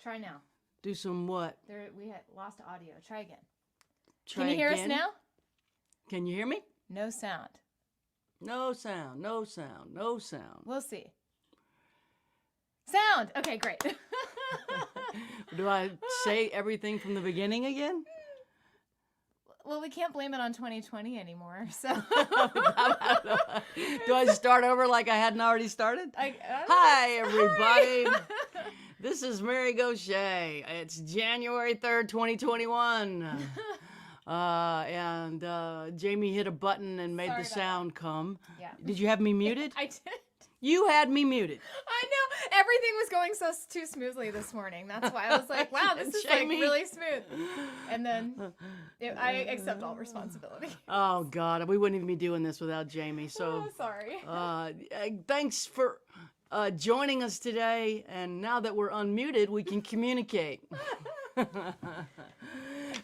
Try now. Do some what? We had lost audio. Try again. Try Can you hear again? us now? Can you hear me? No sound. No sound, no sound, no sound. We'll see. Sound! Okay, great. Do I say everything from the beginning again? Well, we can't blame it on 2020 anymore, so. Do I start over like I hadn't already started? Hi, everybody. This is Mary Gauthier. It's January 3rd, 2021. And Jaimee hit a button and made the sound come. Yeah. Did you have me muted? I did. You had me muted. I know. Everything was going too smoothly this morning. That's why I was like, wow, this is like really smooth. And then I accept all responsibility. Oh, God. We wouldn't even be doing this without Jaimee. So sorry. Thanks for joining us today. And now that we're unmuted, we can communicate.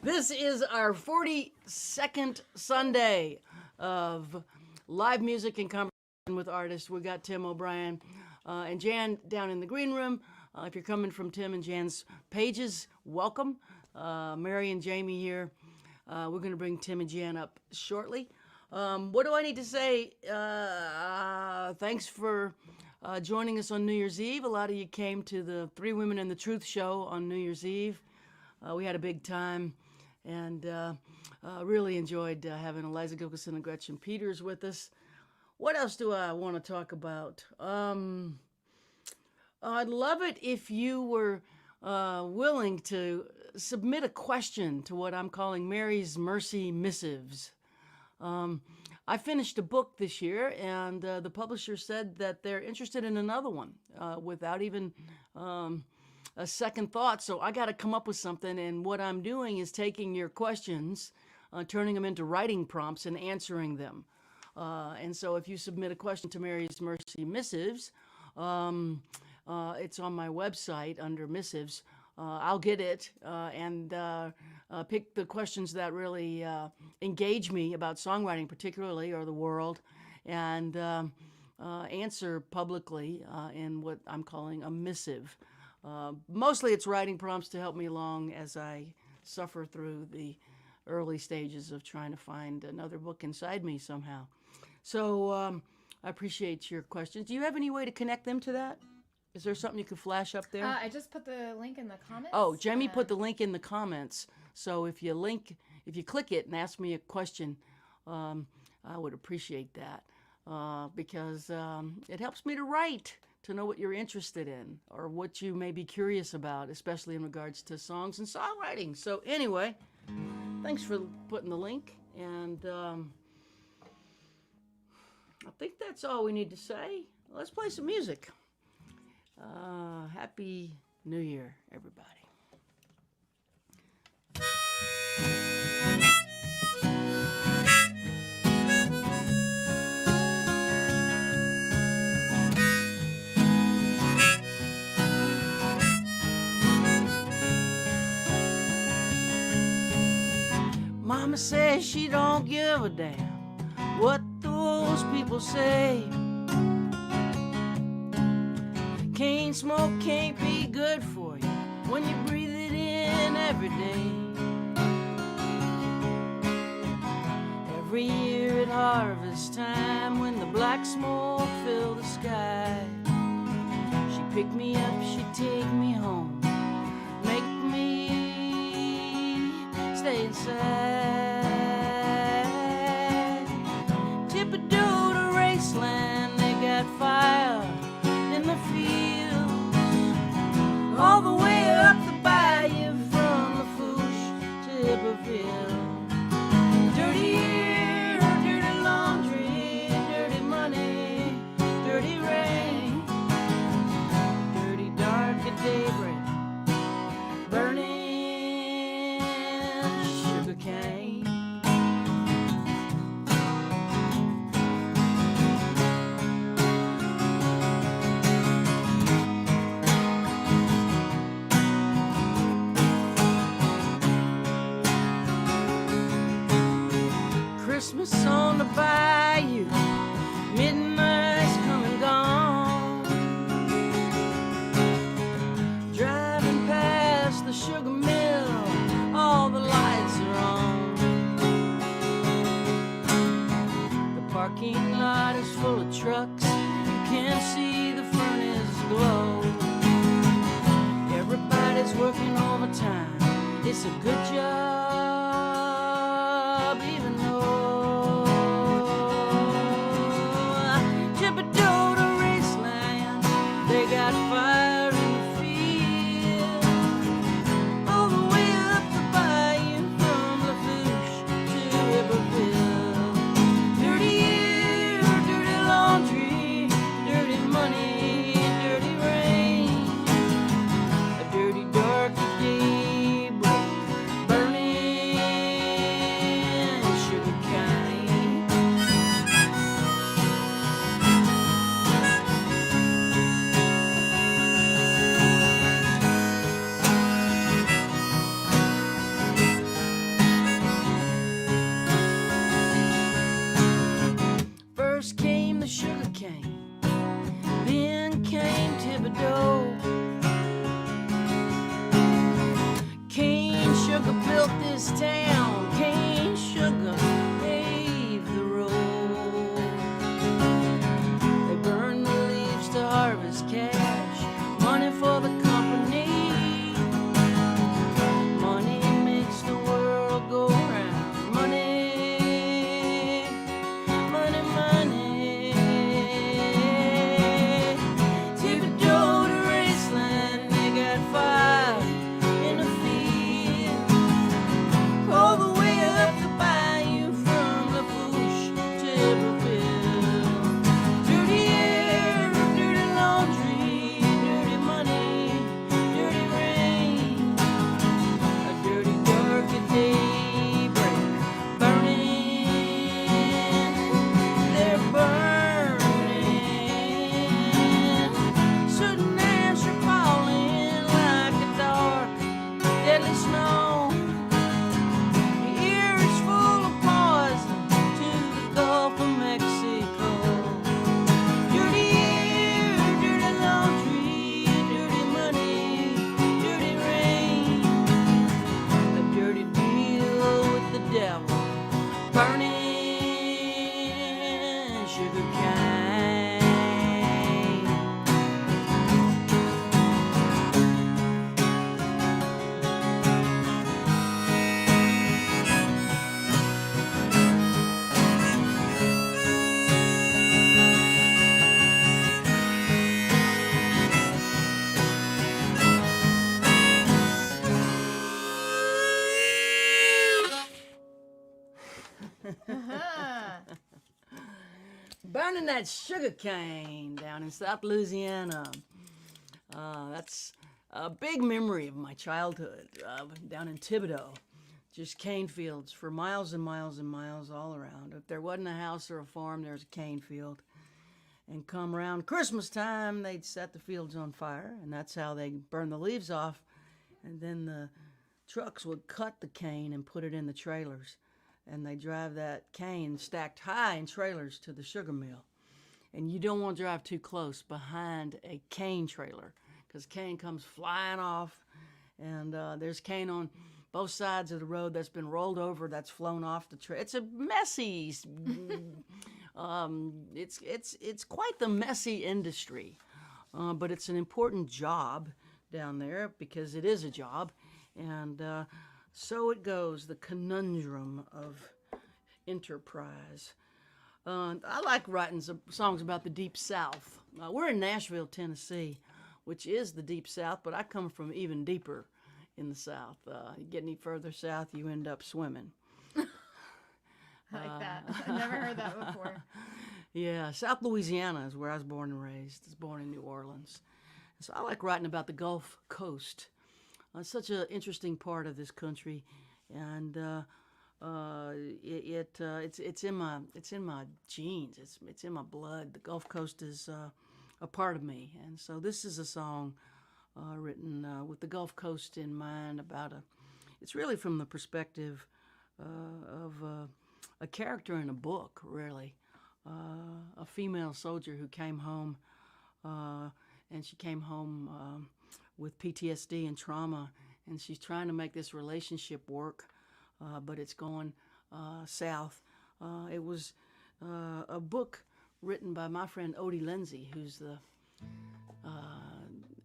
This is our 42nd Sunday of live music and conversation with artists. We got Tim O'Brien and Jan down in the green room. If you're coming from Tim and Jan's pages, welcome. Mary and Jaimee here. We're going to bring Tim and Jan up shortly. What do I need to say? Thanks for joining us on New Year's Eve. A lot of you came to the Three Women and the Truth show on New Year's Eve. We had a big time and really enjoyed having Eliza Gilkison and Gretchen Peters with us. What else do I want to talk about? I'd love it if you were willing to submit a question to what I'm calling Mary's Mercy Missives. I finished a book this year, and the publisher said that they're interested in another one without even a second thought. So I got to come up with something, and what I'm doing is taking your questions, turning them into writing prompts and answering them. And so if you submit a question to Mary's Mercy Missives, it's on my website under Missives. I'll get it and pick the questions that really engage me about songwriting particularly, or the world, and answer publicly in what I'm calling a missive. Mostly it's writing prompts to help me along as I suffer through the early stages of trying to find another book inside me somehow. So I appreciate your questions. Do you have any way to connect them to that? Is there something you could flash up there? I just put the link in the comments. Oh, Jaimee put the link in the comments. So if you click it and ask me a question, I would appreciate that because it helps me to write, to know what you're interested in or what you may be curious about, especially in regards to songs and songwriting. So anyway, thanks for putting the link. And I think that's all we need to say. Let's play some music. Happy New Year, everybody. Mama says she don't give a damn what those people say. Can't smoke can't be good for you when you breathe it in every day. Every year at harvest time, when the black smoke fill the sky, she'd pick me up, she'd take me home, make me stay inside. Tip-a-doo to Raceland, they got fire in the fields, all the way up the bayou from Lafourche to Iberville. Dirty air, dirty laundry, dirty money, dirty rain, dirty dark at daybreak, burning sugar cane. Christmas on the bayou, midnight's come and gone. Driving past trucks, you can see the furnace glow. Everybody's working overtime, it's a good job, even though Thibodeau to Raceland, they got fire in the field, all the way up the bayou from Lafourche to Iberville. Dirty air, dirty laundry, dirty money, dirty rain, a dirty dark daybreak, burning sugar cane. First came the sugar cane, then came Thibodeau. Cane sugar built this town, cane sugar paved the road. They burned the leaves to harvest cash, money for the company. Money makes the world go round. Money, money, money. Thibodeau to Raceland, they got fire in the field, all the way up the bayou from Lafourche to Iberville. Dirty air, dirty laundry, dirty money, dirty rain, a dirty dark daybreak, burning, they're burning. Sudden ash are falling like a dark, deadly snow. The air is full of poison to the Gulf of Mexico. Dirty air, dirty laundry, dirty money, dirty rain, a dirty deal with the devil, burning sugar cane. Burning that sugar cane down in South Louisiana. That's a big memory of my childhood, down in Thibodeau. Just cane fields for miles and miles and miles all around. If there wasn't a house or a farm, there's a cane field. And come around Christmas time, they'd set the fields on fire, and that's how they burn the leaves off. And then the trucks would cut the cane and put it in the trailers. And they drive that cane stacked high in trailers to the sugar mill. And you don't want to drive too close behind a cane trailer, because cane comes flying off, and there's cane on both sides of the road that's been rolled over, that's flown off the trailer. It's a messy, it's quite the messy industry, but it's an important job down there, because it is a job. And so it goes, the conundrum of enterprise. I like writing some songs about the Deep South. We're in Nashville, Tennessee, which is the Deep South, but I come from even deeper in the South. You get any further south, you end up swimming. I like that. I've never heard that before. Yeah, South Louisiana is where I was born and raised. I was born in New Orleans. So I like writing about the Gulf Coast. It's such an interesting part of this country, and it's in my genes. It's in my blood. The Gulf Coast is a part of me, and so this is a song written with the Gulf Coast in mind. It's really from the perspective of a character in a book, really, a female soldier who came home, and she came home with PTSD and trauma, and she's trying to make this relationship work, but it's going south. It was a book written by my friend Odie Lindsay, who's the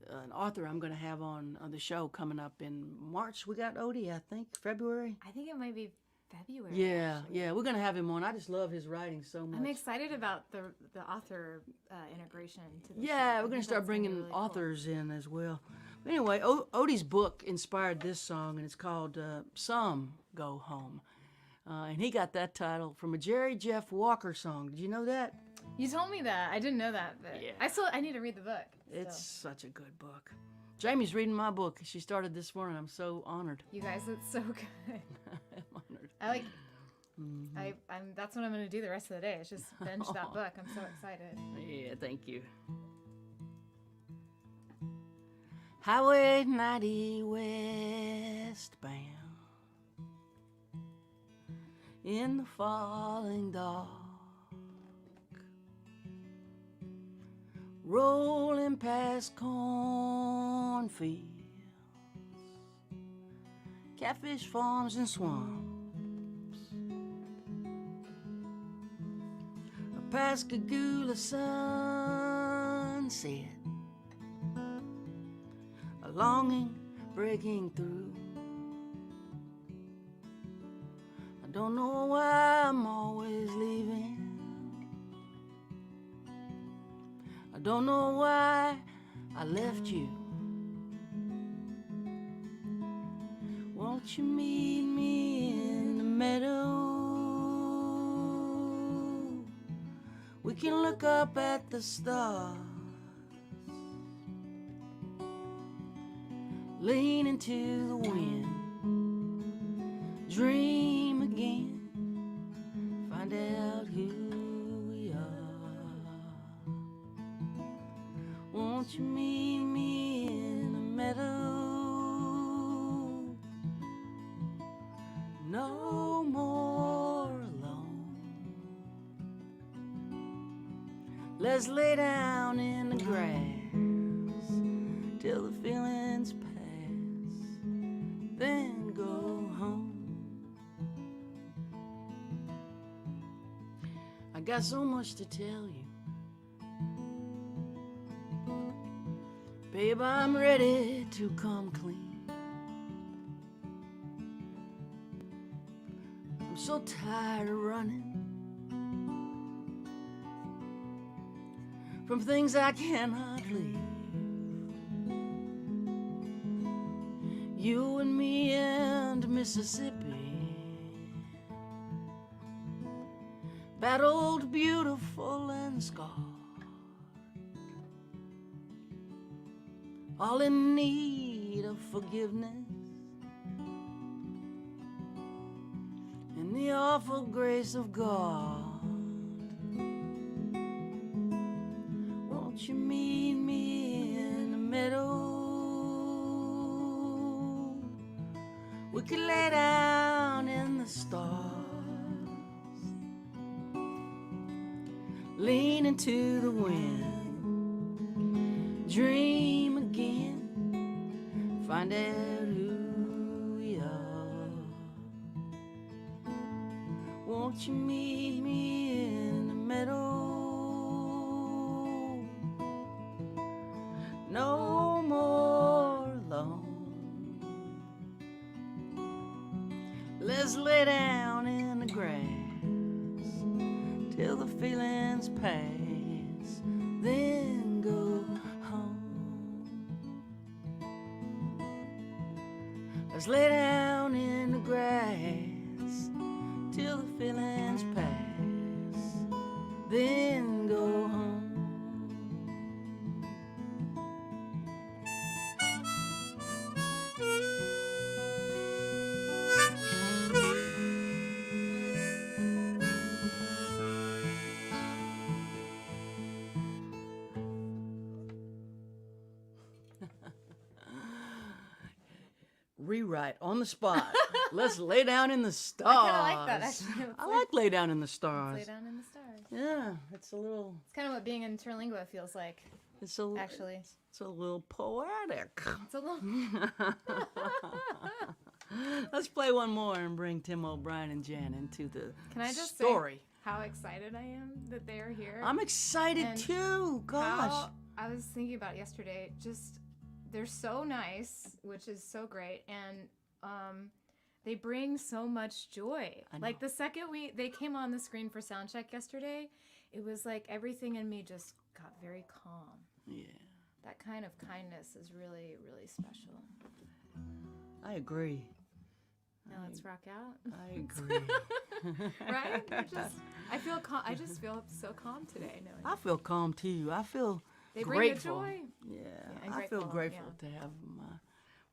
an author I'm going to have on the show coming up in March. We got Odie, I think, February. I think it might be February. Yeah, actually. yeah, we're going to have him on. I just love his writing so much. I'm excited about the author integration to the show. Yeah, we're going to start that's gonna be bringing really authors in as well. But anyway, Odie's book inspired this song, and it's called Some Go Home. And he got that title from a Jerry Jeff Walker song. Did you know that? cool. You told me that. I didn't know that, but Yeah. I need to read the book. It's such a good book. Jaimee's reading my book. She started this morning. I'm so honored. You guys, it's so good. I'm honored. I like. I'm. That's what I'm gonna do the rest of the day. Is just binge that book. I'm so excited. Yeah, thank you. Highway 90 westbound in the falling dark, rolling past cornfields, catfish farms and swamps, a Pascagoula sunset, a longing breaking through. I don't know why I'm always leaving. I don't know why I left you. Won't you meet me in the meadow? We can look up at the stars, lean into the wind, dream again, find out who we are. Won't you meet me in the meadow? No more alone. Let's lay down in the grass till the feelings pass, then go home. I got so much to tell you. Babe, I'm ready to come clean. I'm so tired of running from things I cannot leave. You and me and Mississippi, battled, beautiful and scarred, all in need of forgiveness and the awful grace of God. Won't you meet me in the meadow? We could lay down in the stars, lean into the wind, dream again, find out who we are. Won't you meet me in the meadow? No more alone. Let's lay down in the grass till the feelings pass, then go home. Let's lay down in the grass till the feelings pass, then go home. Rewrite on the spot. Let's lay down in the stars. I kind of like that actually. I like lay down in the stars. Lay down in the stars. Yeah, it's a little. It's kind of what being in Terlingua feels like. It's a actually. It's a little poetic. It's a little. Let's play one more and bring Tim O'Brien and Jan into the Can I just story. say how excited I am that they are here. I'm excited And too. Gosh. I was thinking about it yesterday. Just they're so nice, which is so great, and they bring so much joy. Like the second they came on the screen for sound check yesterday, it was like everything in me just got very calm. Yeah. That kind of kindness is really, really special. I agree. Now let's rock out. I agree. Right? I feel calm. I just feel so calm today. Knowing I feel calm too. I feel they grateful. Bring the joy. Yeah, and I feel grateful to have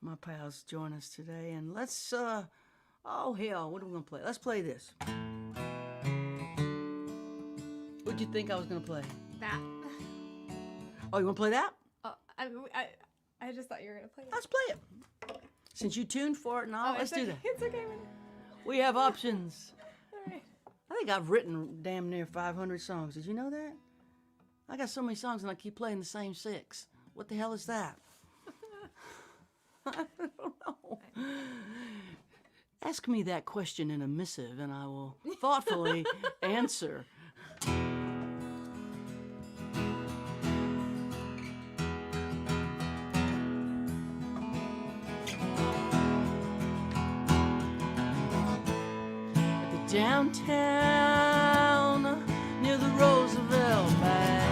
my pals join us today. And let's, oh hell, what are we gonna play? Let's play this. What'd you think I was gonna play? That. Oh, you wanna play that? Oh, I just thought you were gonna play it. Let's play it. Since you tuned for it and all, let's do that. It's okay. We have options. All right. I think I've written damn near 500 songs. Did you know that? I got so many songs and I keep playing the same 6. What the hell is that? I don't know. Ask me that question in a missive and I will thoughtfully answer. Downtown, near the Roosevelt Pass,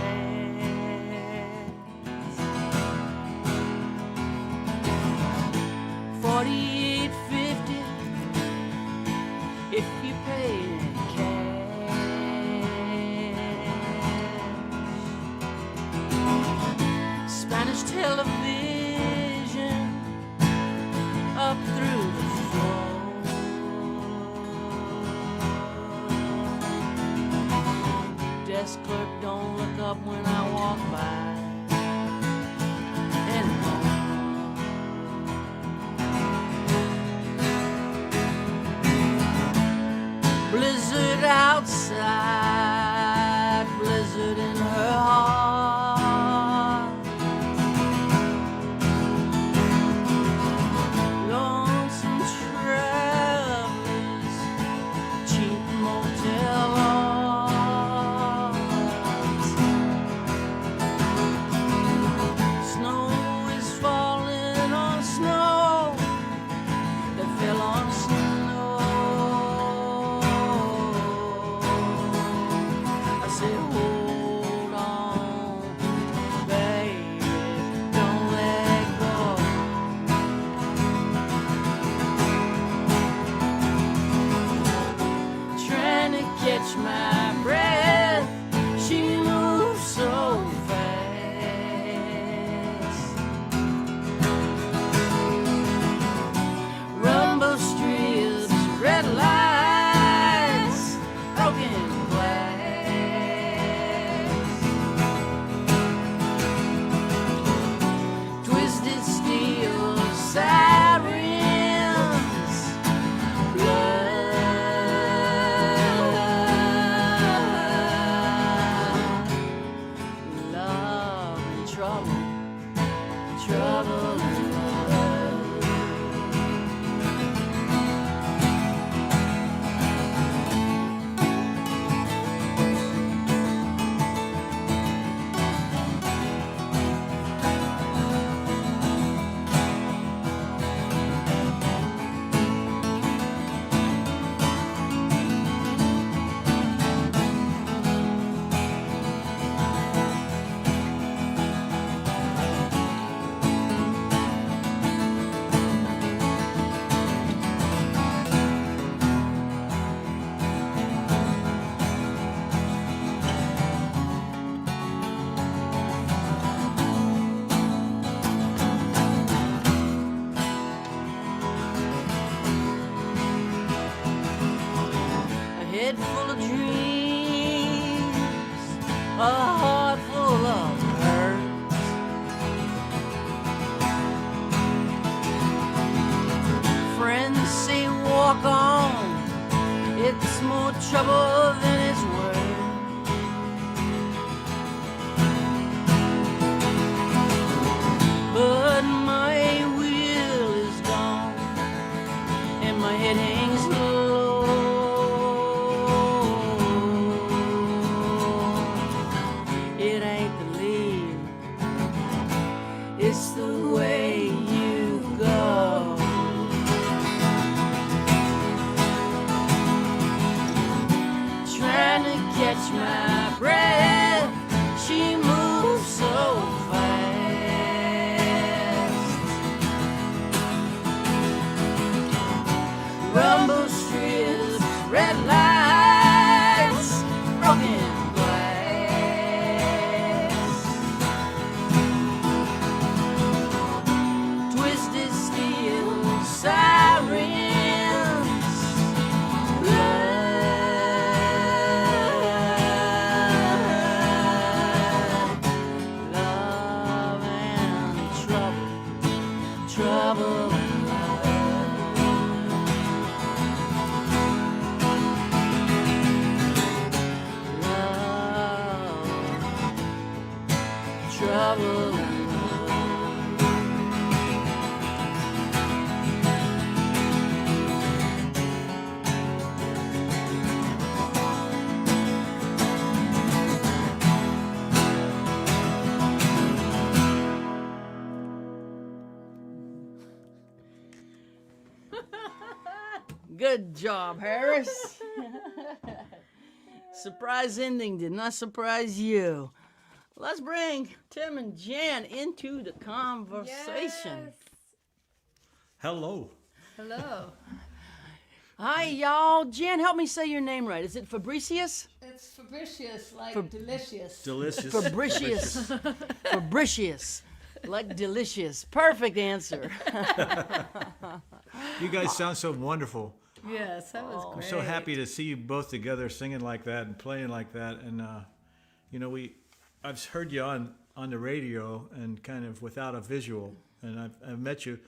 48.50 if you pay in cash. Spanish television up through the floor. Desk clerk don't look up when I walk by anymore. Blizzard outside, blizzard in her heart. Lonesome travelers, cheap motel catch my breath, she moves so fast. Rumble strips, red lights, broken glass, twisted steel sirens, blood. Head full of dreams, a heart full of hurt. Friends say walk on, it's more trouble than it's worth. But my will is gone, and my head hangs low. all alone. Good job, Harris. Surprise ending did not surprise you. Let's bring Tim and Jan into the conversation. Yes. Hello. Hello. Hi, y'all. Jan, help me say your name right. Is it Fabricius? It's Fabricius, like delicious. Delicious. Fabricius. Fabricius. Like delicious. Perfect answer. You guys sound so wonderful. Yes, that was I'm great. so happy to see you both together singing like that and playing like that. And, you know, I've heard you on the radio and kind of without a visual. And I've met you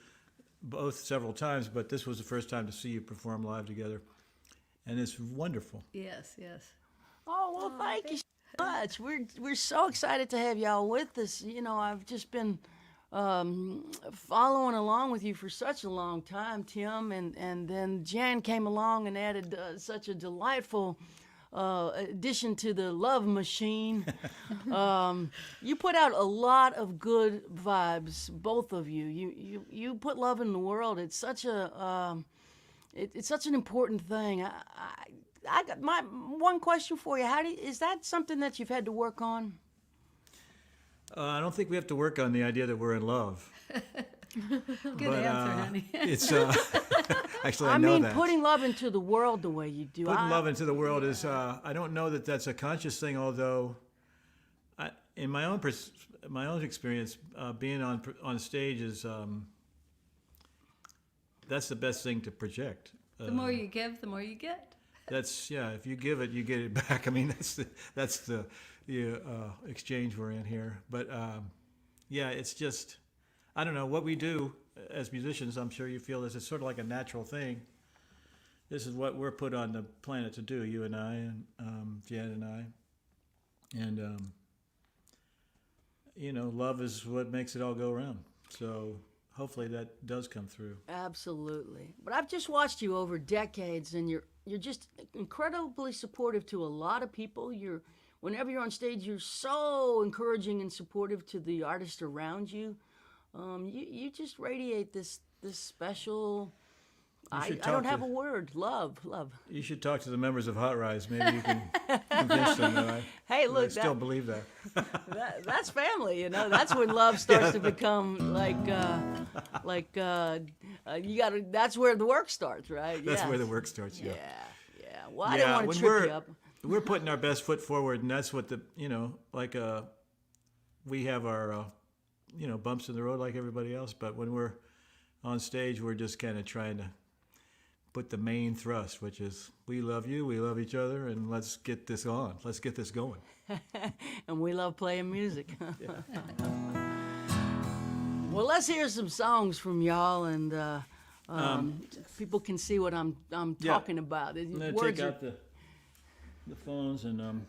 both several times, but this was the first time to see you perform live together. And it's wonderful. Yes, yes. Oh, well, thank you so much. We're so excited to have y'all with us. You know, I've just been following along with you for such a long time, Tim, and then Jan came along and added such a delightful addition to the love machine. You put out a lot of good vibes, both of you. You put love in the world. It's such a it's such an important thing. I got my one question for you. Is that something that you've had to work on? I don't think we have to work on the idea that we're in love. Good answer, honey. It's actually I I know mean, that. Putting love into the world the way you do. Putting love into the world is, I don't know that that's a conscious thing, although in my own experience, being on stage is, that's the best thing to project. The more you give, the more you get. That's, yeah, if you give it, you get it back. I mean, that's the exchange we're in here. But yeah, it's just, I don't know, what we do as musicians, I'm sure you feel this, it's sort of like a natural thing. This is what we're put on the planet to do, you and I, and Jan and I. And, you know, love is what makes it all go around. So hopefully that does come through. Absolutely. But I've just watched you over decades, and you're just incredibly supportive to a lot of people. Whenever you're on stage, you're so encouraging and supportive to the artists around you. You just radiate this special. I don't have a word. Love. You should talk to the members of Hot Rise. Maybe you can convince them that Hey, look, I still believe that. that's family. You know, that's when love starts to become you gotta. That's where the work starts, right? That's Yes. where the work starts. Yeah. Yeah. Well, I didn't want to trip you up. We're putting our best foot forward, and that's what we have our bumps in the road like everybody else. But when we're on stage, we're just kind of trying to put the main thrust, which is we love you, we love each other, and let's get this on. Let's get this going. And we love playing music. Well, let's hear some songs from y'all, and people can see what I'm talking about. I'm gonna take out the phones, and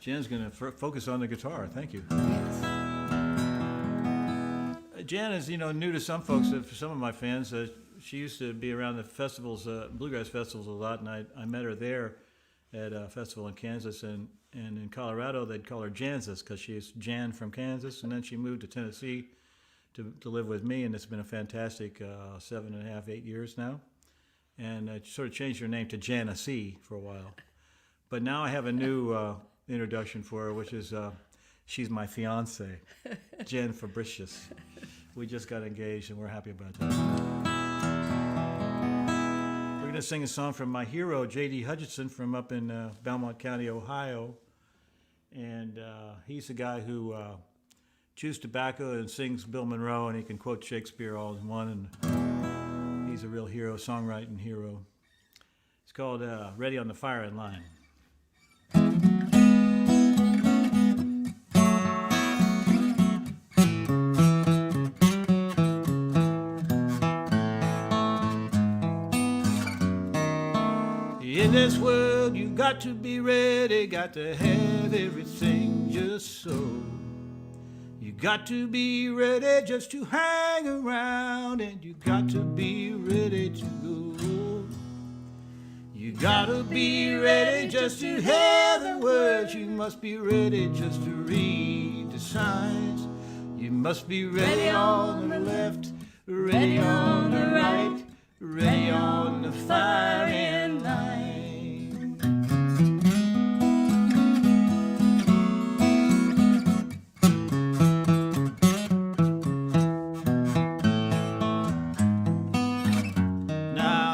Jan's gonna focus on the guitar. Thank you. Jan is, new to some folks. For some of my fans, she used to be around the festivals, bluegrass festivals a lot, and I met her there at a festival in Kansas, and in Colorado they'd call her Jansis because she's Jan from Kansas, and then she moved to Tennessee to live with me, and it's been a fantastic 7.5, 8 years now, and I sort of changed her name to Janesee for a while, but now I have a new introduction for her, which is she's my fiance, Jan Fabricius. We just got engaged, and we're happy about that. We're going to sing a song from my hero, J.D. Hutchinson, from up in Belmont County, Ohio. And he's the guy who chews tobacco and sings Bill Monroe, and he can quote Shakespeare all in one. And he's a real hero, songwriting hero. It's called Ready on the Firing Line. In this world, you got to be ready, got to have everything just so. You got to be ready just to hang around, and you got to be ready to go. You gotta be ready just to hear the words. You must be ready just to read the signs. You must be ready on the left, ready on the right, ready on the firing line.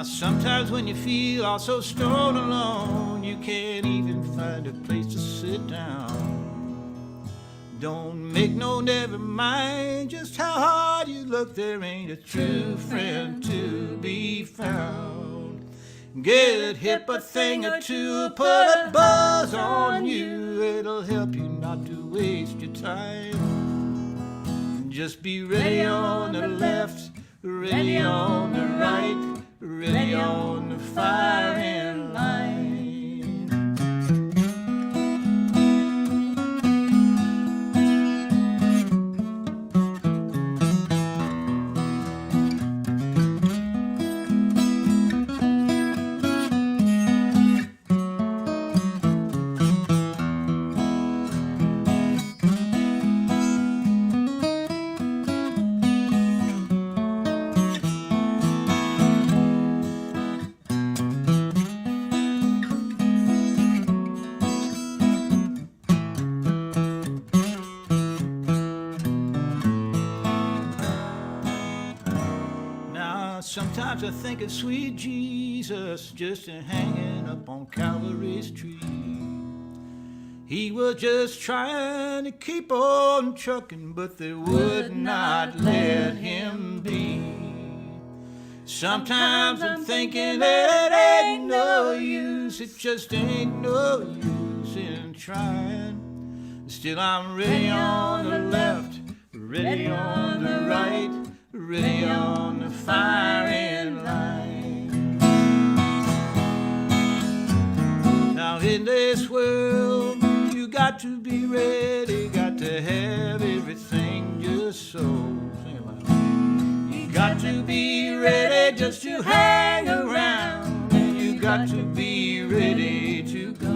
Sometimes when you feel all so stoned alone, you can't even find a place to sit down. Don't make no never mind just how hard you look, there ain't a true friend to be found. Get hip a thing or two, put a buzz on you, it'll help you not to waste your time. Just be ready on the left, ready on the right, ready on the firing line. Sometimes I think of sweet Jesus just hanging up on Calvary's tree. He was just trying to keep on trucking, but they would not let him be. Sometimes I'm thinking that it ain't no use, it just ain't no use in trying. Still I'm ready on the left, ready on the right, ready on the firing line. Now in this world, you got to be ready, got to have everything just so. Sing it loud. You got to be ready just to hang around, and you got to be ready to go.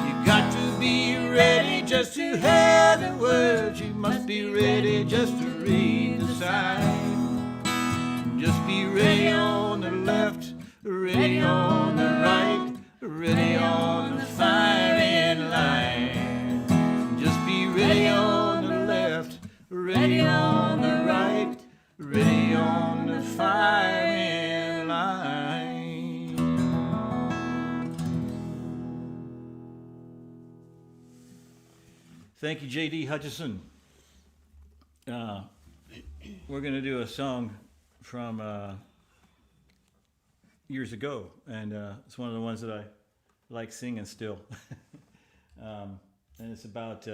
You got to be ready just to hear the words. You must be ready just to read the sign. Just be ready on the left, ready on the right, ready on the firing line. Just be ready on the left, ready on the right, ready on the firing line. Thank you, J.D. Hutchison. We're going to do a song from years ago, and it's one of the ones that I like singing still. And it's about,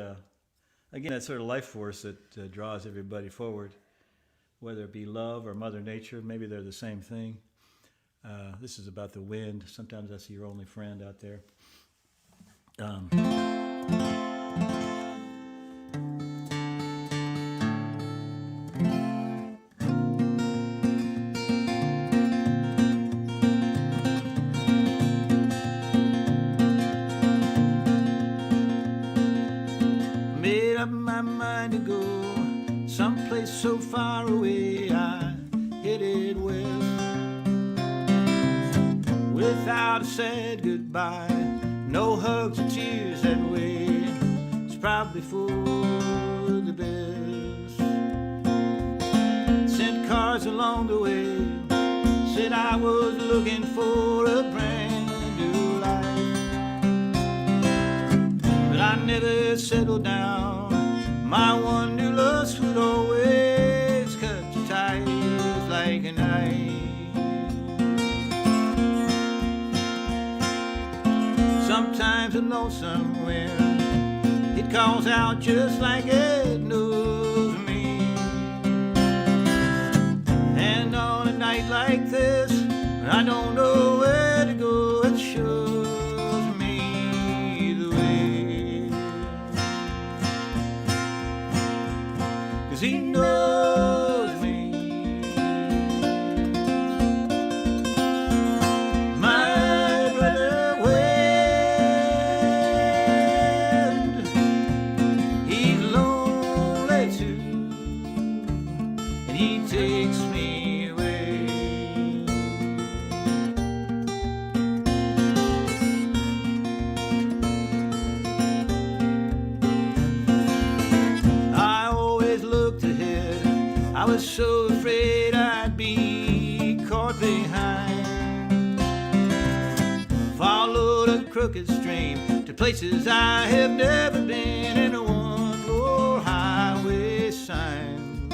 again, that sort of life force that draws everybody forward, whether it be love or Mother Nature. Maybe they're the same thing. This is about the wind. Sometimes that's your only friend out there. My mind to go someplace so far away. I headed west without a sad goodbye, no hugs or tears that way. It's probably for the best. Sent cards along the way, said I was looking for a brand new life, but I never settled down. My one new lust would always cut your ties like a knife. Sometimes a lonesome wind, it calls out just like it knows me. And on a night like this, I don't know where to go, it shows me the way. was so afraid I'd be caught behind. Followed a crooked stream to places I have never been, in a one-floor highway sign.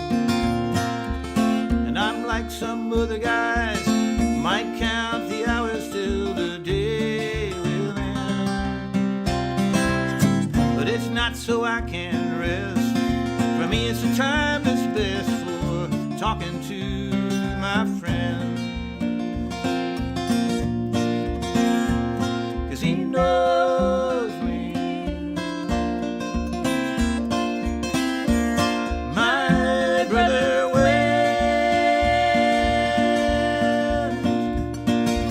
And I'm like some other guys, might count the hours till the day will end. But it's not so I can rest. For me it's a time that's best for talking to my friend. 'Cause he knows me. My brother went.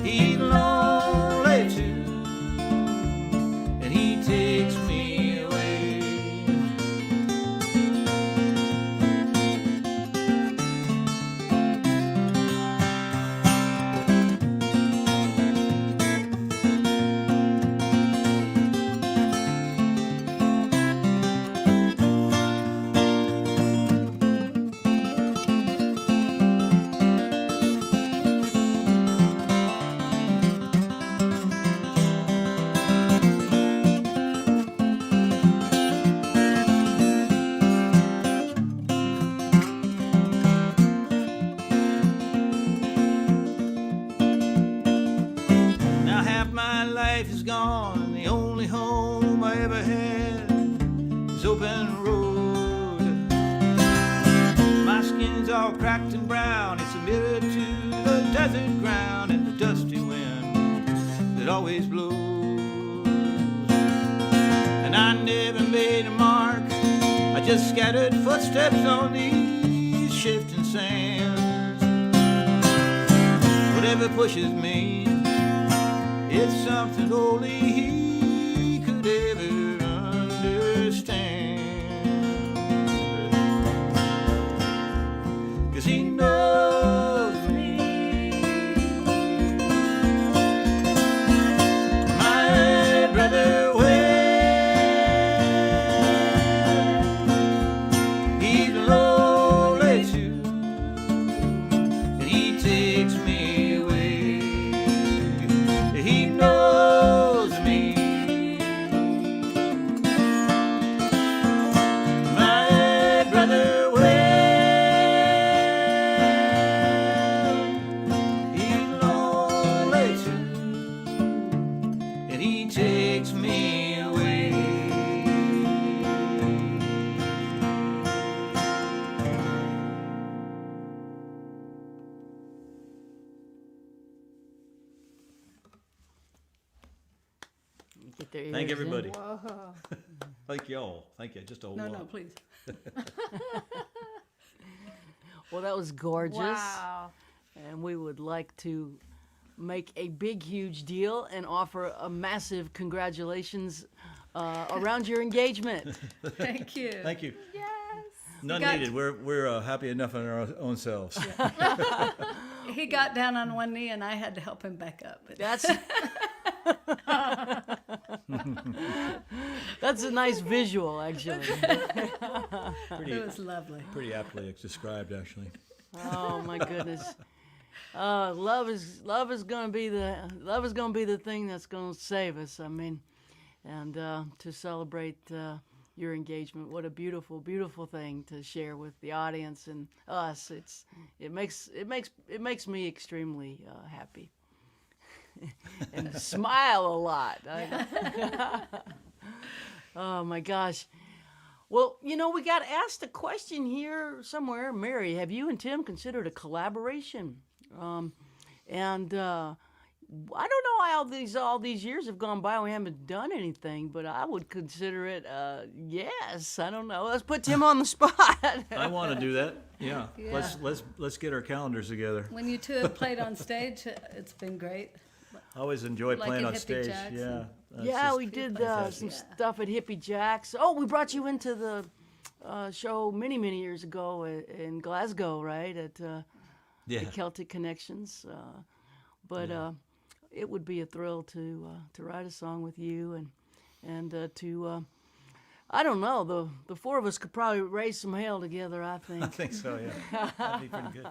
He's lonely too, and he takes me away. Now half my life is gone, and the only home I ever had is open road. My skin's all cracked and brown, it's a mirror to the desert ground and the dusty wind that always blows. And I never made a mark, I just scattered footsteps on these shifting sands. Whatever pushes me, it's something only he could ever understand. 'Cause he knows me. My brother went. He's lonely too, and he takes me away. He knows me. My brother went. He's lonely too, and he takes me away. Get their Thank ears in. everybody. Whoa. Thank y'all. Thank you. Just a whole No, lot. no, please. Well, that was gorgeous. Wow. And we would like to make a big, huge deal and offer a massive congratulations around your engagement. Thank you. Thank you. Yes. None got- needed. We're happy enough in our own selves. He got down on one knee, and I had to help him back up. But That's that's a nice visual, actually. Pretty, it was lovely. pretty aptly described, actually. Oh my goodness. Love is gonna be the thing that's gonna save us. I mean, and to celebrate your engagement, what a beautiful, beautiful thing to share with the audience and us. It makes me extremely happy. And smile a lot. Oh my gosh. Well, you know, we got asked a question here somewhere. Mary, have you and Tim considered a collaboration? I don't know how all these years have gone by. We haven't done anything, but I would consider it. Yes, I don't know. Let's put Tim on the spot. I want to do that. Yeah. Yeah. Let's get our calendars together. When you two have played on stage, it's been great. I always enjoy Like playing at on Hippie stage. Jack's Yeah. and- that's Yeah, just we did fantastic. some stuff at Hippie Jack's. Oh, we brought you into the show many, many years ago in Glasgow, right? At Yeah. Celtic Connections. But it would be a thrill to write a song with you and to I don't know. The four of us could probably raise some hell together, I I think. think so, yeah. That'd be pretty good.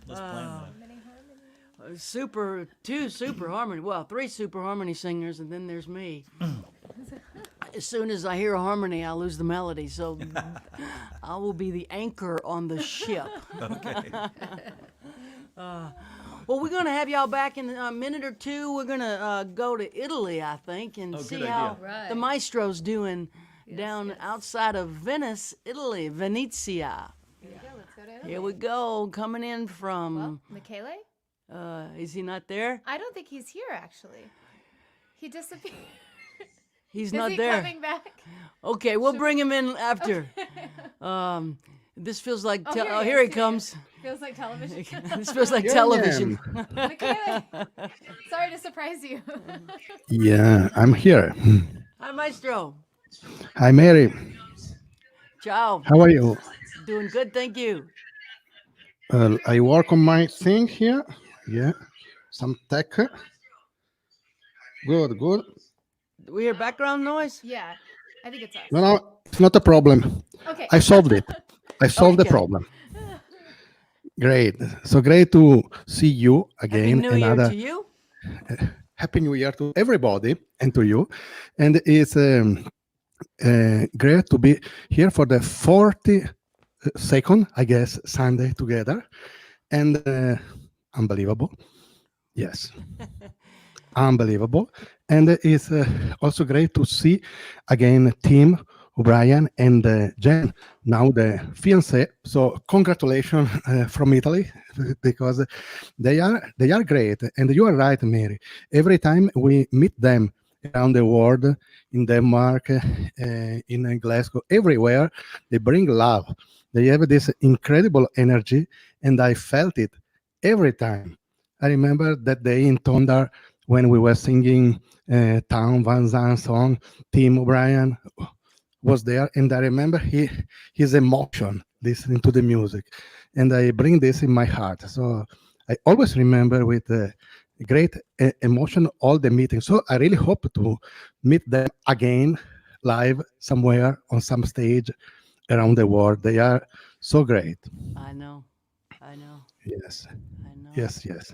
Let's plan that. Two super harmony. Well, three super harmony singers, and then there's me. As soon as I hear a harmony, I lose the melody. So I will be the anchor on the ship. Okay. Well, we're going to have y'all back in a minute or two. We're going to go to Italy, I think, and Oh, see good how idea. Right. the maestro's doing down yes. outside of Venice, Italy, Venezia. Here we go. Let's go to Italy. Here we go, coming in from. Well, Michele? Is he not there? I don't think he's here, actually. He disappeared. He's Is not he there. coming back? Okay, we'll bring him in after. This feels like. Here he comes. Feels like television. This feels like television. Michele, sorry to surprise you. Yeah, I'm here. Hi, Maestro. Hi, Mary. Ciao. How are you? Doing good, thank you. I work on my thing here. Yeah, some tech. Good, good. Do we hear background noise? Yeah, I think it's us. No, it's not a problem. Okay. I solved it. I solved the Okay. problem. Great. So great to see you Happy again. New Year to you. Happy New Year to everybody and to you. And it's great to be here for the 42nd, I guess, Sunday together. And unbelievable. Yes. Unbelievable. And it's also great to see again Tim, O'Brien, and Jen, now the fiancé. So congratulations from Italy, because they are great. And you are right, Mary. Every time we meet them around the world, in Denmark, in Glasgow, everywhere, they bring love. They have this incredible energy, and I felt it every time. I remember that day in Tondar when we were singing Town Van Zandt song. Tim O'Brien was there, and I remember his emotion listening to the music, and I bring this in my heart. So I always remember with great emotion all the meetings. So I really hope to meet them again live somewhere on some stage around the world. They are so great. I know. Yes, I know. yes.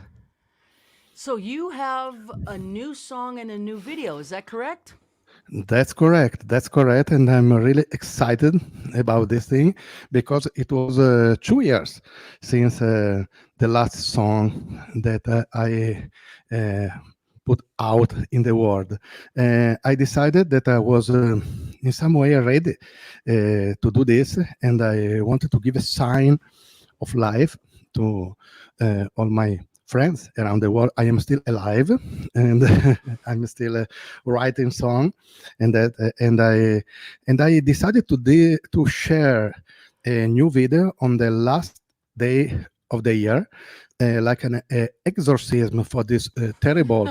So you have a new song and a new video, is that correct? That's correct. And I'm really excited about this thing because it was 2 years since the last song that I put out in the world. I decided that I was in some way ready to do this, and I wanted to give a sign of life to all my friends around the world. I am still alive, and I'm still writing song, and I decided to share a new video on the last day of the year, like an exorcism for this terrible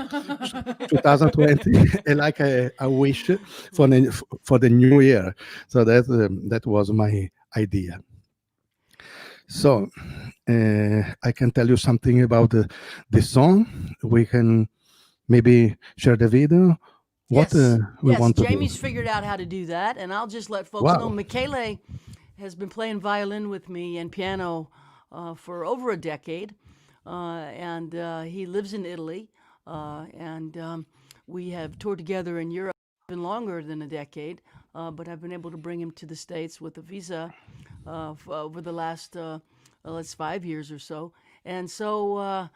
2020, like a wish for the new year. So that was my idea. So I can tell you something about the song. We can maybe share the video. What we want to Jaimee's do. figured out how to do that, and I'll just let folks Wow. know Michele has been playing violin with me and piano for over a decade, and he lives in Italy, and we have toured together in Europe even longer than a decade, but I've been able to bring him to the States with a visa over the last 5 years or so. And so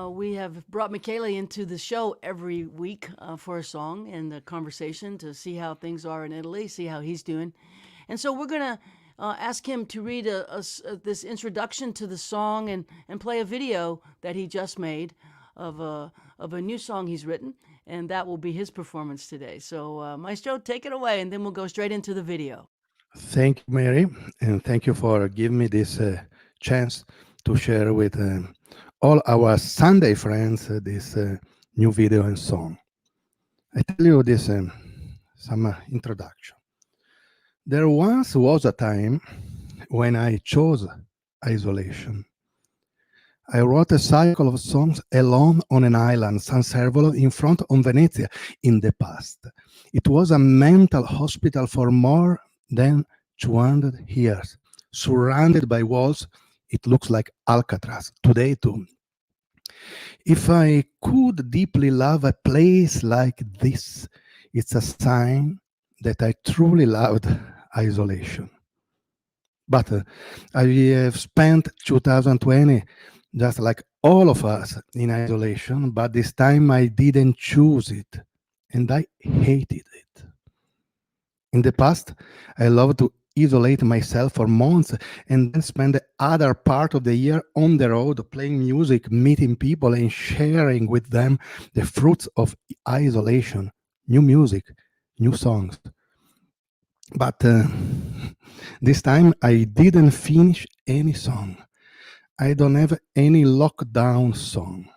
we have brought Michele into the show every week for a song and a conversation to see how things are in Italy, see how he's doing. And so we're going to ask him to read this introduction to the song and play a video that he just made of a new song he's written, and that will be his performance today. So Maestro, take it away, and then we'll go straight into the video. Thank you, Mary, and thank you for giving me this chance to share with all our Sunday friends this new video and song. I tell you this some introduction. There once was a time when I chose isolation. I wrote a cycle of songs alone on an island, San Servolo, in front of Venezia in the past. It was a mental hospital for more than 200 years. Surrounded by walls, it looks like Alcatraz today too. If I could deeply love a place like this, it's a sign that I truly loved isolation. But I have spent 2020 just like all of us in isolation, but this time I didn't choose it and I hated it. In the past, I loved to isolate myself for months and then spend the other part of the year on the road playing music, meeting people, and sharing with them the fruits of isolation, new music, new songs. But this time I didn't finish any song. I don't have any lockdown song.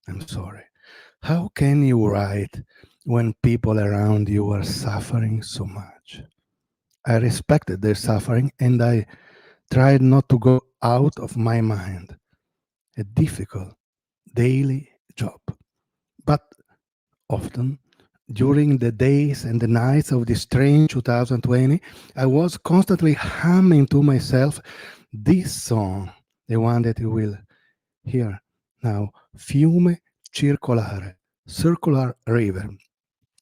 I'm sorry. How can you write when people around you are suffering so much? I respected their suffering and I tried not to go out of my mind. A difficult daily job. But often, during the days and the nights of this strange 2020, I was constantly humming to myself this song, the one that you will hear now, Fiume Circolare, Circular River,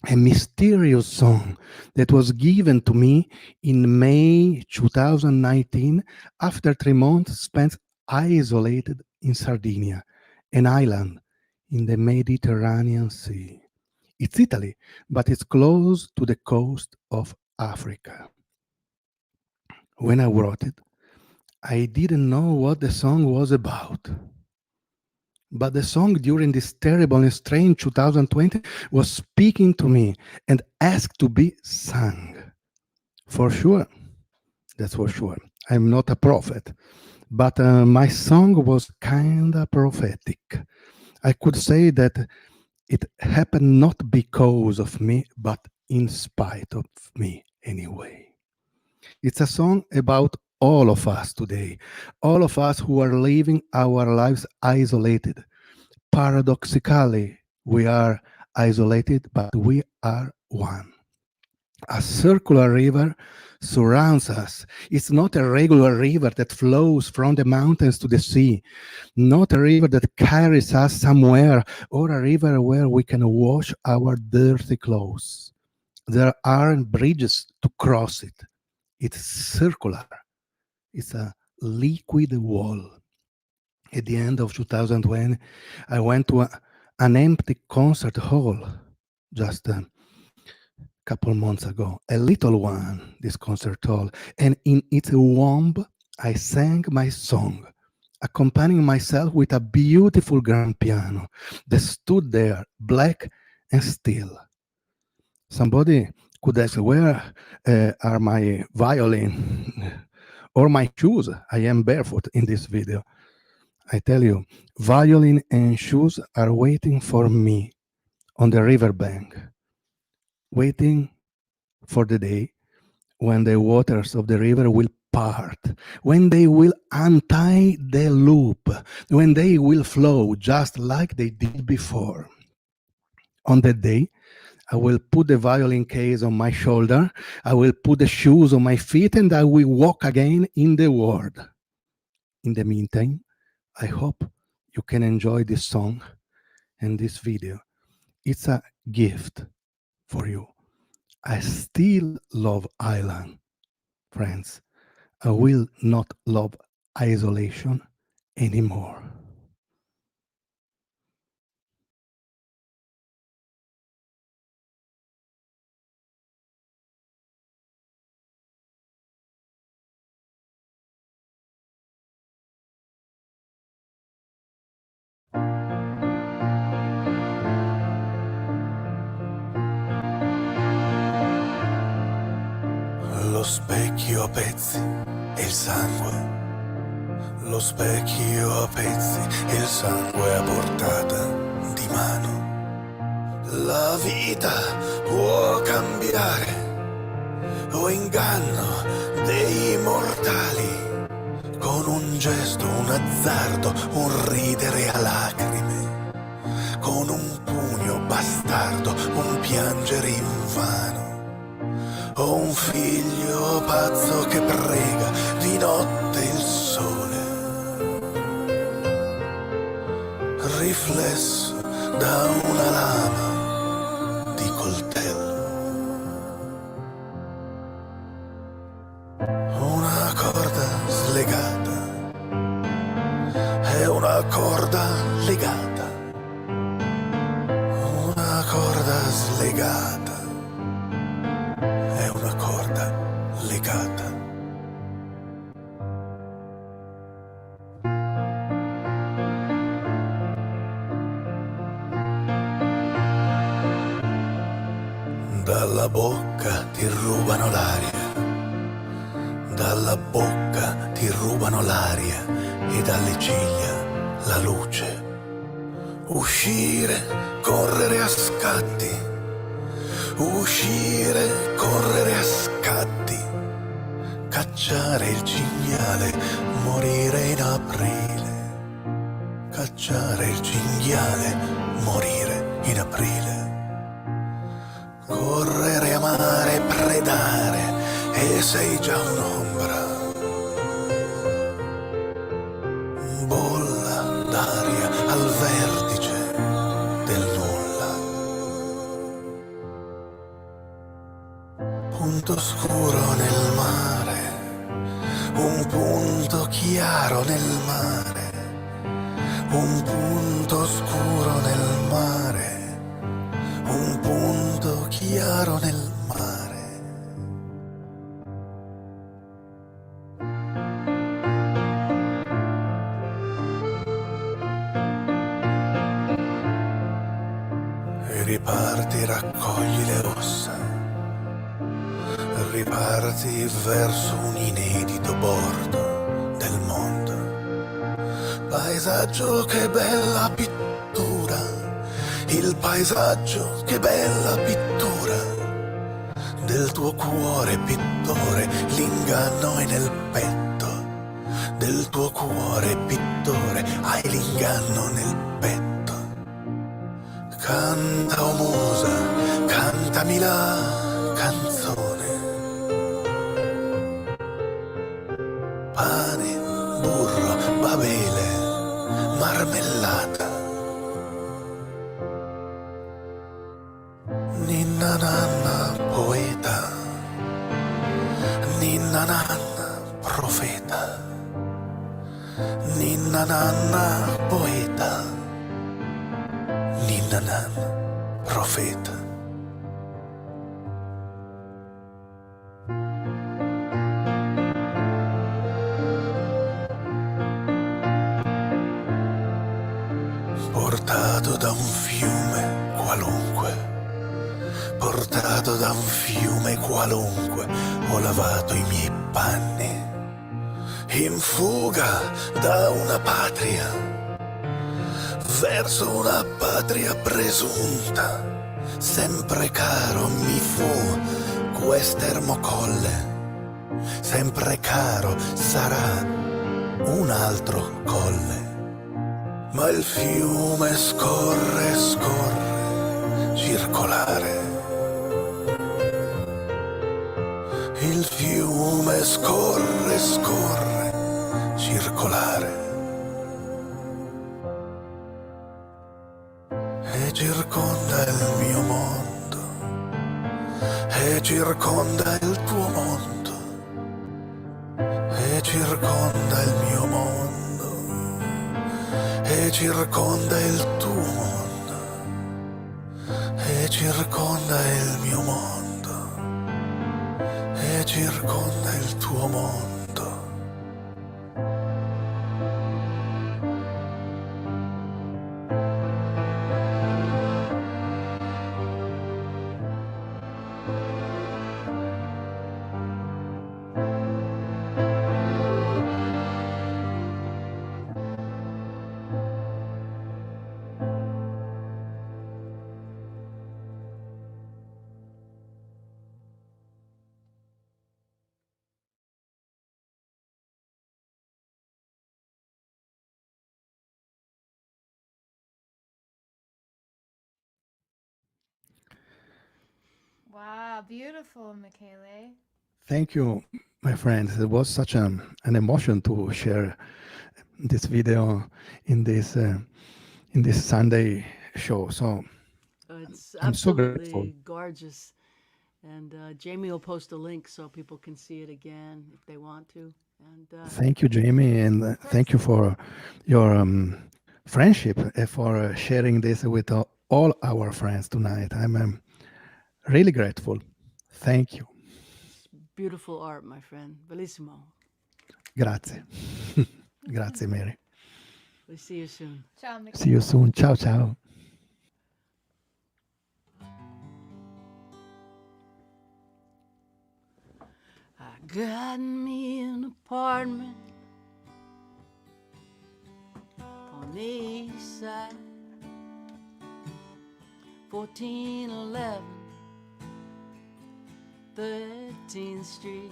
a mysterious song that was given to me in May 2019 after 3 months spent isolated in Sardinia, an island in the Mediterranean Sea. It's Italy, but it's close to the coast of Africa. When I wrote it, I didn't know what the song was about. But the song during this terrible and strange 2020 was speaking to me and asked to be sung. For sure, that's for sure. I'm not a prophet, but my song was kinda prophetic. I could say that it happened not because of me, but in spite of me anyway. It's a song about all of us today, all of us who are living our lives isolated. Paradoxically, we are isolated, but we are one. A circular river surrounds us. It's not a regular river that flows from the mountains to the sea, not a river that carries us somewhere, or a river where we can wash our dirty clothes. There aren't bridges to cross it. It's circular. It's a liquid wall. At the end of 2020, I went to an empty concert hall just a couple months ago, a little one, this concert hall, and in its womb, I sang my song, accompanying myself with a beautiful grand piano that stood there, black and still. Somebody could ask, where are my violin or my shoes? I am barefoot in this video. I tell you, violin and shoes are waiting for me on the riverbank, waiting for the day when the waters of the river will part, when they will untie the loop, when they will flow just like they did before. On that day, I will put the violin case on my shoulder, I will put the shoes on my feet, and I will walk again in the world. In the meantime, I hope you can enjoy this song and this video. It's a gift for you. I still love Ireland, friends. I will not love isolation anymore. Lo specchio a pezzi e il sangue. Lo specchio a pezzi e il sangue a portata di mano. La vita può cambiare o inganno dei mortali. con un gesto, un azzardo, un ridere a lacrime, con un pugno bastardo, un piangere invano, o un figlio pazzo che prega di notte il sole, riflesso da una lama di coltello. Una corda slegata è una corda legata, una corda slegata è una corda legata. Dalla bocca ti rubano l'aria, dalla bocca ti rubano l'aria e dalle ciglia la luce. Uscire, correre a scatti, uscire, correre a scatti, cacciare il cinghiale, morire in aprile, cacciare il cinghiale, morire in aprile. Correre, amare, predare, e sei già un'ombra, bolla d'aria al vertice del nulla. Punto scuro nel mare, un punto chiaro nel mare, un punto scuro nel mare, un punto chiaro nel mare. E riparti, raccogli le ossa, riparti verso un inedito bordo del mondo. Paesaggio, che bella pittura, il paesaggio, che bella pittura, del tuo cuore pittore, l'inganno è nel petto, del tuo cuore pittore, hai l'inganno nel petto. Canta, o musa, cantami la canzone, pane, burro, babele, marmellata. Ninna nanna poeta, ninna nanna profeta, ninna nanna poeta, ninna nanna profeta. Portato da un fiume qualunque, portato da un fiume qualunque, ho lavato i miei panni, in fuga da una patria, verso una patria presunta. Sempre caro mi fu quest'ermocolle, sempre caro sarà un altro colle. Ma il fiume scorre, scorre, circolare. Il fiume scorre, scorre, circolare. E circonda il mio mondo, e circonda il tuo mondo, e circonda il mio mondo, e circonda il tuo mondo, e circonda il mio mondo, e circonda il tuo mondo. Wow, beautiful, Michele. Thank you, my friends. It was such an emotion to share this video in this Sunday show. So It's I'm so grateful. absolutely gorgeous. And Jaimee will post a link so people can see it again if they want to. And Thank you, Jaimee, and thank you for your friendship, for sharing this with all our friends tonight. I'm really grateful. Thank you. it's beautiful art, my friend. Bellissimo. Grazie. Grazie, Mary. We'll see you soon. Ciao, Michele. See you soon. Ciao, ciao. I got me an apartment on the east side, 1411 13th Street.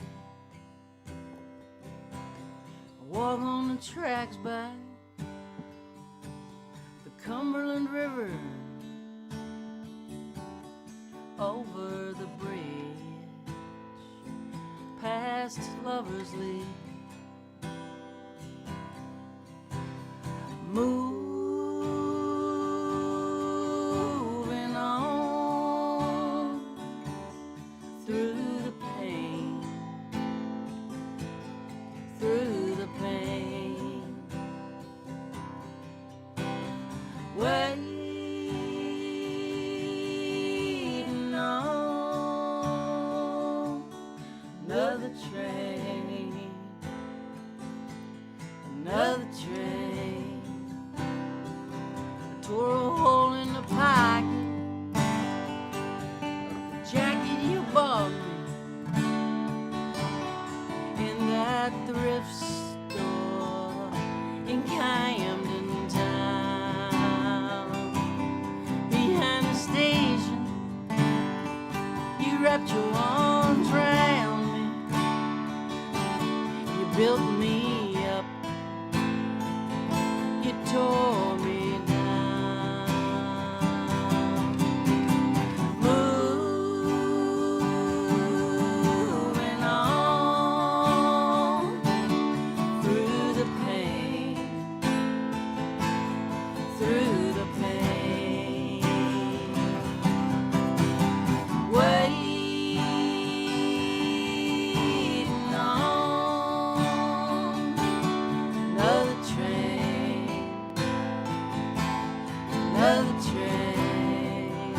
I walk on the tracks by the Cumberland River, over the bridge, past Lover's Leap. Moving on through the pain, through the pain, waiting on another train, another train. I tore a hole in the pocket of the jacket you bought me in that thrift store in Camden Town. Behind the station, you wrapped your arms round me. You built me up, you tore me down. Moving on through the pain, through the pain, waiting on another train, another train.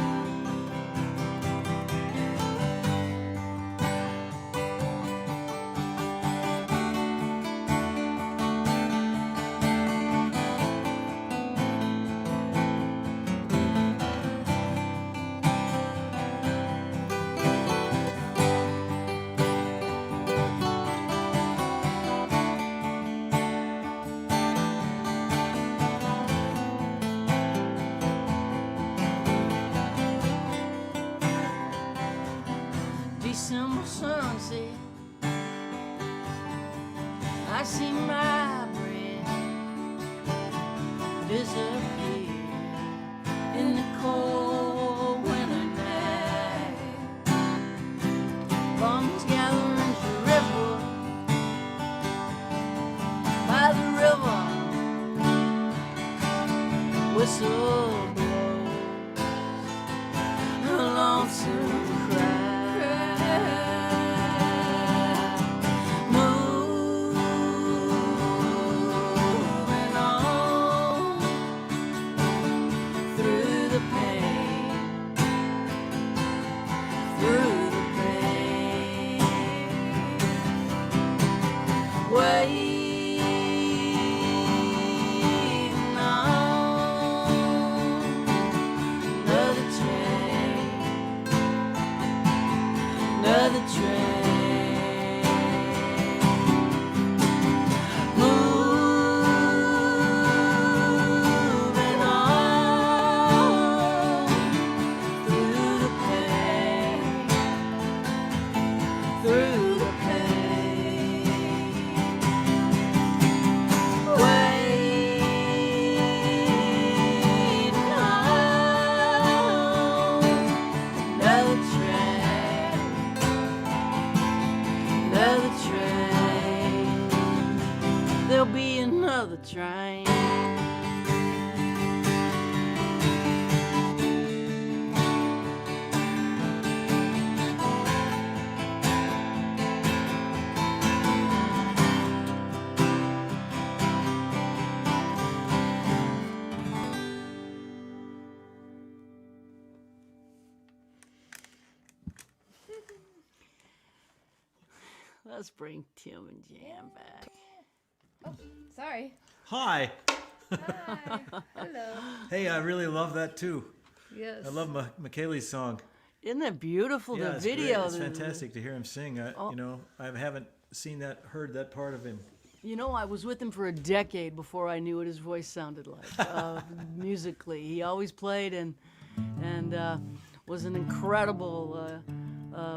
December sunset, I see my breath disappear in the cold winter night. Bums gathering to ripple by the river, whistle blows a lonesome cry. Moving on through the pain, through the pain, waiting on another train, another train. Moving on through the pain, through the pain, waiting on another train, Let's bring Tim and Jan back. Oh, sorry. Hi. Hi. Hello. Hey, I really love that too. Yes. I love Michele's song. Isn't that beautiful? Yeah, The it's video. great. It's fantastic to hear him sing. You know, I haven't heard that part of him. You know, I was with him for a decade before I knew what his voice sounded like musically. He always played and was an incredible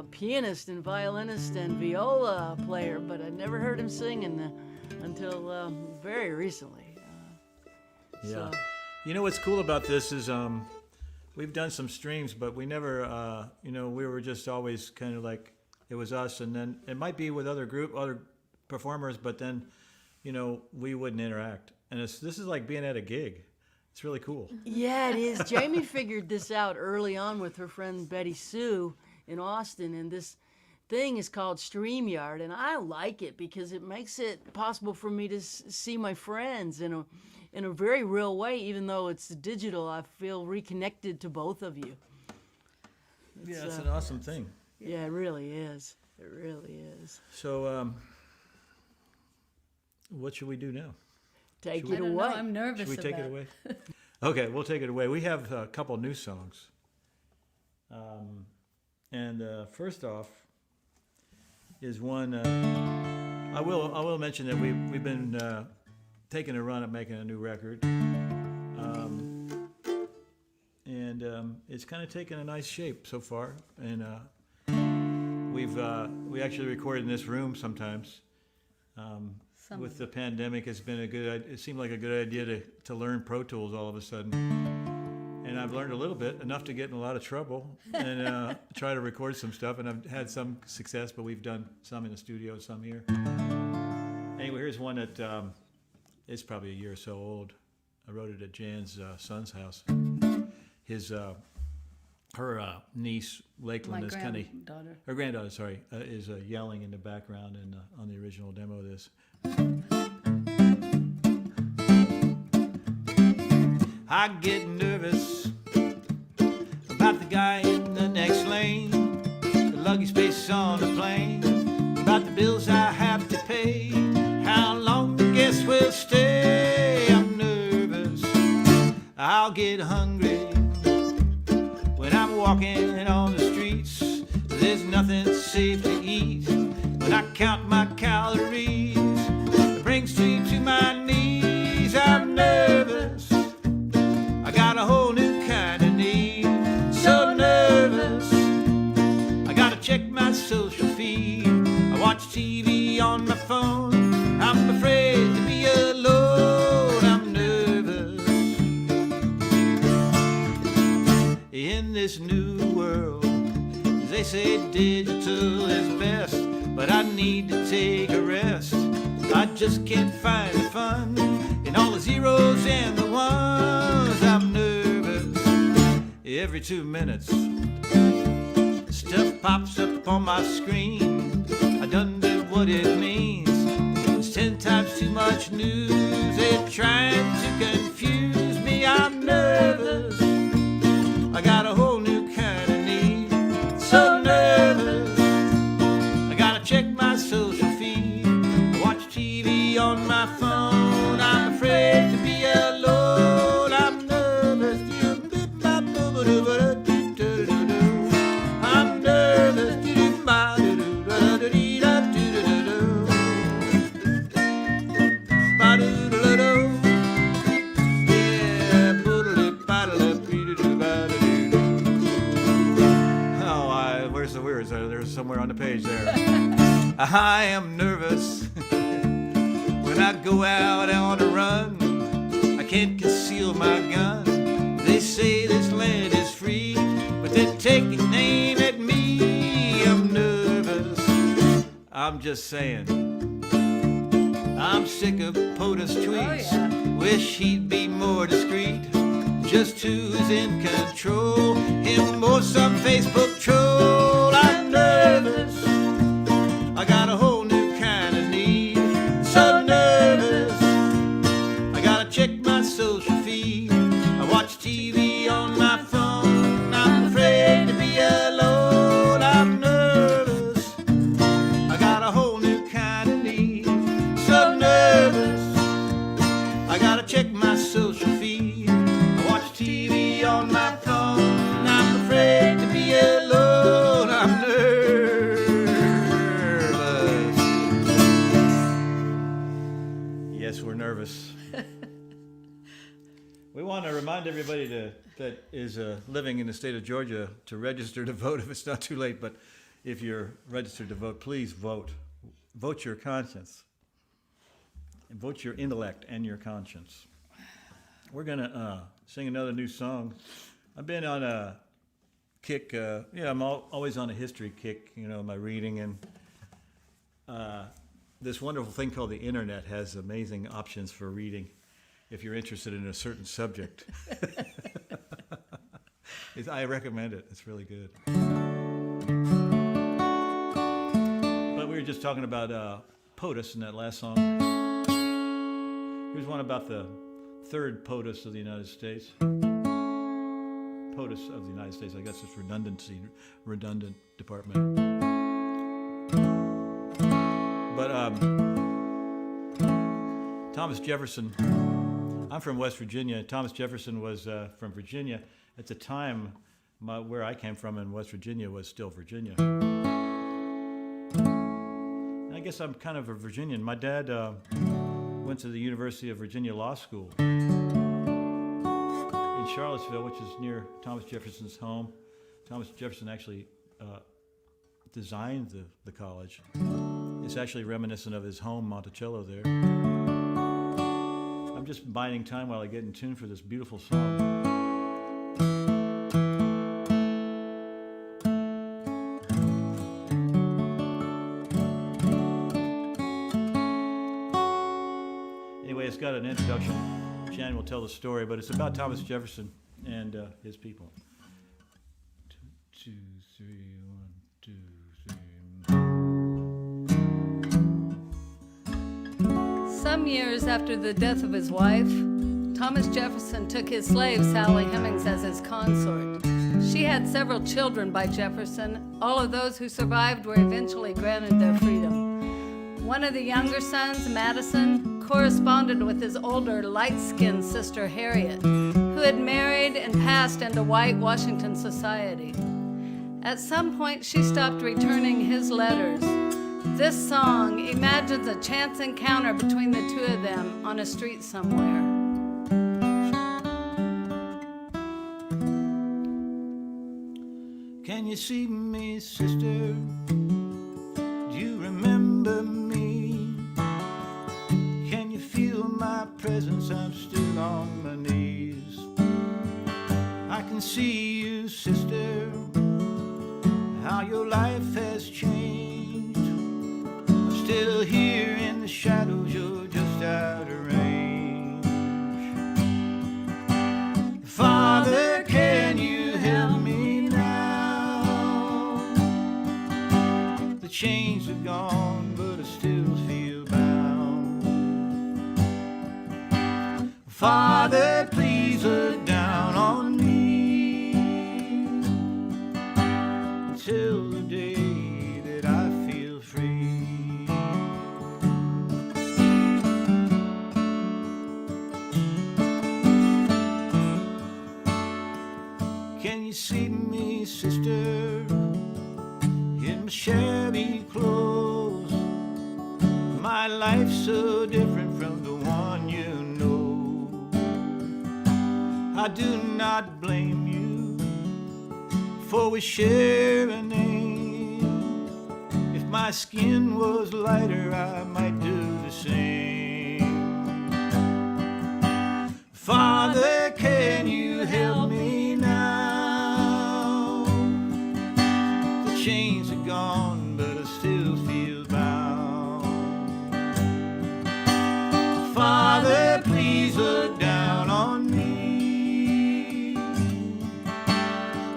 pianist and violinist and viola player, but I never heard him sing until very recently. Yeah. So, You know what's cool about this is we've done some streams, but we never, you know, we were just always kind of like it was us, and then it might be with other performers, but then, you know, we wouldn't interact. And this is like being at a gig. It's really cool. yeah, it is. Jaimee figured this out early on with her friend Betty Sue in Austin, and this thing is called StreamYard, and I like it because it makes it possible for me to see my friends in a very real way. Even though it's digital, I feel reconnected to both of you. Yeah, it's an awesome thing. Yeah, it really is. It really is. So, what should we do now? Take I it don't know, away. I'm nervous Should we take about it away? Okay, we'll take it away. We have a couple new songs. And first off is one. I will mention that we've been taking a run at making a new record, and it's kind of taken a nice shape so far. And we actually recorded in this room sometimes. With the pandemic, it seemed like a good idea to learn Pro Tools all of a sudden. And I've learned a little bit, enough to get in a lot of trouble, and try to record some stuff. And I've had some success, but we've done some in the studio, some here. Anyway, here's one that is probably a year or so old. I wrote it at Jan's son's house. Her niece, Lakeland, my is kind of... granddaughter. Her granddaughter, sorry, is yelling in the background and on the original demo of this. I get nervous about the guy in the next lane, the luggage space on the plane, about the bills I have to pay, how long the guests will stay. I'm nervous, I'll get hungry when I'm walking on the streets. There's nothing safe to eat when I count my calories. It brings me to my knees. I'm nervous, I got a whole new kind of need. So nervous, I gotta check my social feed. I watch TV on my phone. I'm afraid to be alone. I'm nervous. In this new world, they say digital is best, but I need to take a rest. I just can't find the fun in all the zeros and the ones. I'm nervous. Every 2 minutes, stuff pops up on my screen. I wonder what it means. It's 10 times too much news. They're trying to confuse me. I'm nervous, I got a whole new kind of need. So nervous, I gotta check my social feed. I watch TV on my phone. I'm afraid to be alone. I'm nervous. I'm nervous. Where's the words? There's somewhere on the page there. I am nervous when I go out on a run. I can't conceal my gun. They say this land is free, but they take aim at me. I'm nervous, I'm just saying. I'm sick of POTUS tweets. Wish he'd be more discreet. Just who's in control, him or some Facebook troll. I'm nervous, I got a whole new kind of need. So nervous, I gotta check my social feed. I watch TV on my phone. I'm afraid to be alone. I'm nervous, I got a whole new want to remind everybody that is living in the state of Georgia to register to vote if it's not too late. But if you're registered to vote, please vote. Vote your conscience. And vote your intellect and your conscience. We're going to sing another new song. I've been on a kick. I'm always on a history kick, my reading. And this wonderful thing called the internet has amazing options for reading if you're interested in a certain subject. I recommend it. It's really good. But we were just talking about POTUS in that last song. Here's one about the third POTUS of the United States. POTUS of the United States, I guess it's redundant department. But Thomas Jefferson, I'm from West Virginia. Thomas Jefferson was from Virginia. At the time, where I came from in West Virginia was still Virginia. I guess I'm kind of a Virginian. My dad went to the University of Virginia Law School in Charlottesville, which is near Thomas Jefferson's home. Thomas Jefferson actually designed the college. It's actually reminiscent of his home, Monticello, there. I'm just biding time while I get in tune for this beautiful song. Anyway, it's got an introduction. Jan will tell the story, but it's about Thomas Jefferson and his people. 2, 3, 1, 2, 3. Some years after the death of his wife, Thomas Jefferson took his slave, Sally Hemings, as his consort. She had several children by Jefferson. All of those who survived were eventually granted their freedom. One of the younger sons, Madison, corresponded with his older, light-skinned sister, Harriet, who had married and passed into white Washington society. At some point, she stopped returning his letters. This song imagines a chance encounter between the two of them on a street somewhere. Can you see me, sister? Do you remember me? Can you feel my presence? I'm still on my knees. I can see you, sister, how your life has changed. Still here in the shadows, you're just out of range. Father, can you help me now? The chains are gone, but I still feel bound. Father, please look down on me until the day that I feel free. Can you see me, sister, in my shabby clothes? My life's so different from the one you know. I do not blame you, for we share a name. If my skin was lighter, I might do the same. Father, can you help me now? Chains are gone, but I still feel bound. Father, please look down on me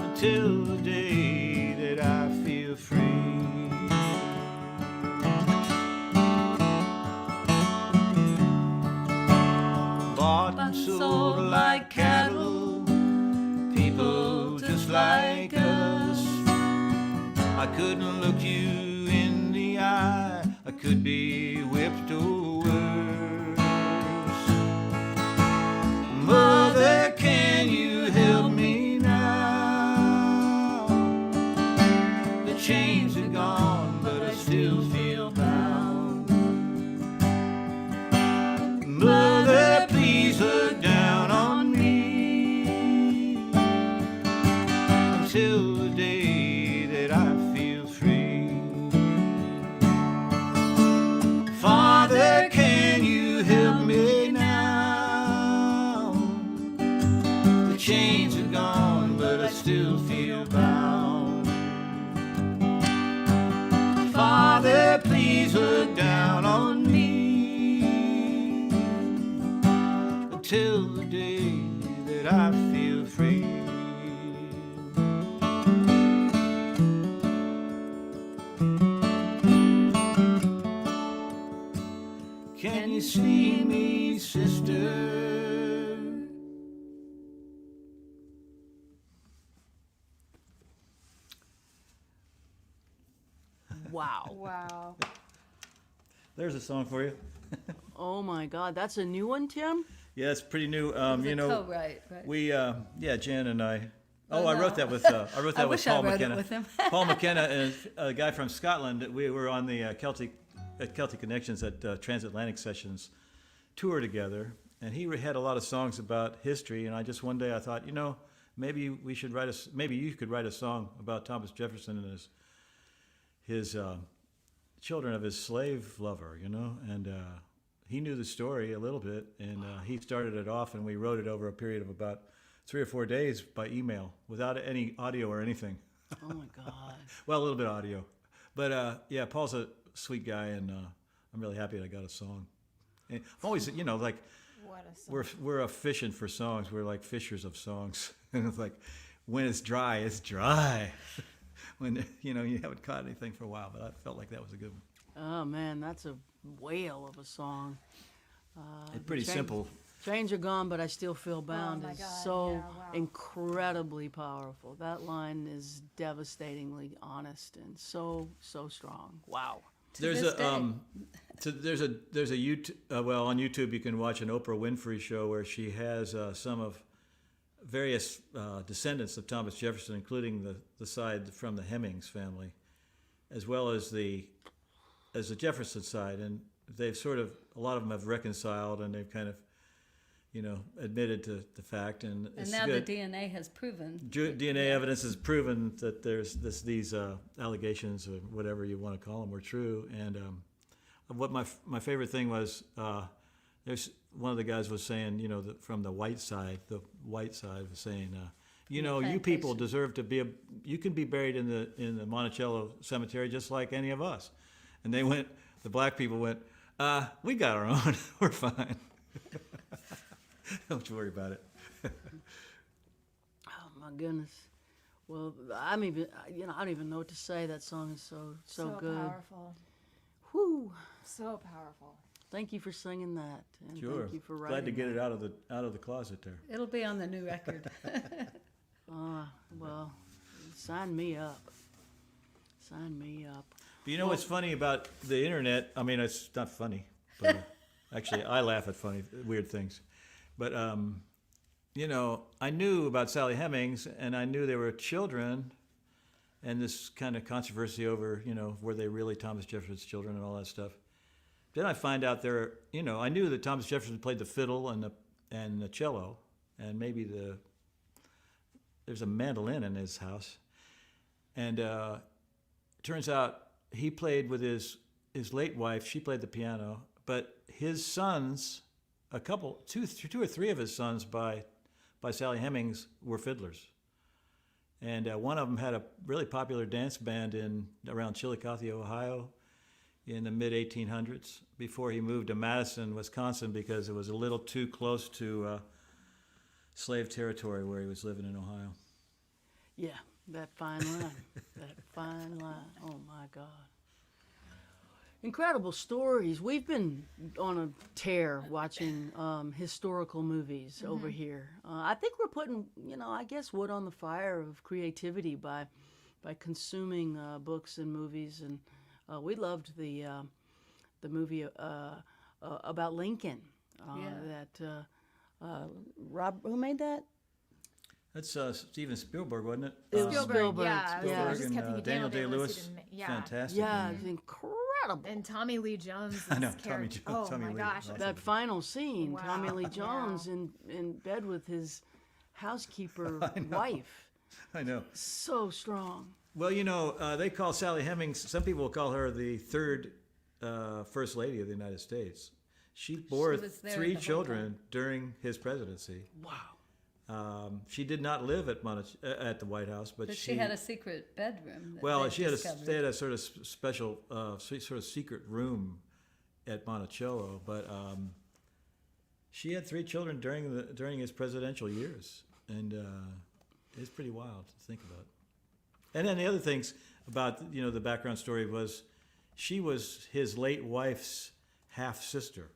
until the day that I feel free. Bought and sold like cattle, people just like us. I couldn't look you in the eye, I could be whipped or worse. Mother, can you help me now? The chains are gone, but I still feel bound. Mother, please look down on me still feel bound. Father, please look down on me until the day that I feel free. Can you see me, sister? Wow. Wow. There's a song for you. Oh my God, that's a new one, Tim? Yeah, it's pretty new. It's You a know, co-write, right? we, yeah, Jan and I. Oh, Oh, I no. wrote that with I with wish I Paul wrote it McKenna. with him. Paul McKenna and a guy from Scotland. We were on the Celtic Connections at Transatlantic Sessions tour together, and he had a lot of songs about history. And I just one day I thought, you know, maybe we should write maybe you could write a song about Thomas Jefferson and his children of his slave lover, you know, and he knew the story a little bit, and he started it off, and we wrote it over a period of about 3 or 4 days by email without any audio or anything. Oh my God. Well, a little bit of audio, but yeah, Paul's a sweet guy, and I'm really happy that I got a song. And I'm always, you know, like What a song. we're fishing for songs. We're like fishers of songs, and it's like when it's dry, it's dry. When you know you haven't caught anything for a while, but I felt like that was a good one. Oh man, that's a whale of a song. It's pretty train- simple. Trains are gone, but I still feel bound my is God, so yeah, wow. incredibly powerful. That line is devastatingly honest and so strong. Wow. There's this a day. so there's a YouTube well on YouTube you can watch an Oprah Winfrey show where she has some of various descendants of Thomas Jefferson, including the side from the Hemmings family, as well as the Jefferson side, and they've sort of a lot of them have reconciled, and they've kind of, you know, admitted to the fact, and And it's now good. the DNA has proven. DNA evidence has proven that there's these allegations or whatever you want to call them were true. And what my favorite thing was, there's one of the guys was saying, you know, from the white side was saying, you know, you people deserve to be you can be buried in the Monticello cemetery just like any of us. And the black people went, we got our own, we're fine. Don't you worry about it. Oh my goodness. Well, I don't even know what to say. That song is so good. Powerful. Whew. So powerful. Thank you for singing that, and Sure. thank you for writing. Glad to get that. it out of the closet there. It'll be on the new record. Well, sign me up. Sign me up. But you know what's funny about the internet? I mean, it's not funny, but actually, I laugh at weird things. But you know, I knew about Sally Hemings, and I knew they were children, and this kind of controversy over, you know, were they really Thomas Jefferson's children and all that stuff. Then I find out you know, I knew that Thomas Jefferson played the fiddle and the cello, and maybe there's a mandolin in his house, and turns out he played with his late wife. She played the piano, but his sons, two or three of his sons by Sally Hemings were fiddlers, and one of them had a really popular dance band around Chillicothe, Ohio, in the mid 1800s. Before he moved to Madison, Wisconsin, because it was a little too close to slave territory where he was living in Ohio. Yeah, that fine line. That fine line. Oh my God. Incredible stories. We've been on a tear watching historical movies over here. I think we're putting, you know, I guess wood on the fire of creativity by consuming books and movies. And we loved the movie about Lincoln. That Rob, who made that? That's Steven Spielberg, wasn't it? It was Spielberg. Yeah. I Yeah. just kept thinking Daniel Day-Lewis. Day-Lewis. He didn't yeah. Fantastic. Yeah, movie. it's incredible. And Tommy Lee Jones. I know, his Tommy character. Jo- Oh Tommy my Lee, gosh. awesome. That final scene, Wow. Tommy Lee Yeah. Jones in bed with his housekeeper wife. I know. So strong. Well, you know, they call Sally Hemings, some people call her the third First Lady of the United States. She bore was there 3 the whole children during his presidency. Wow. She did not live at the White House, but She had a secret bedroom. That well, they she had discovered. they had a sort of special, sort of secret room at Monticello. But she had 3 children during his presidential years, and it's pretty wild to think about. And then the other things about the background story was she was his late wife's half sister.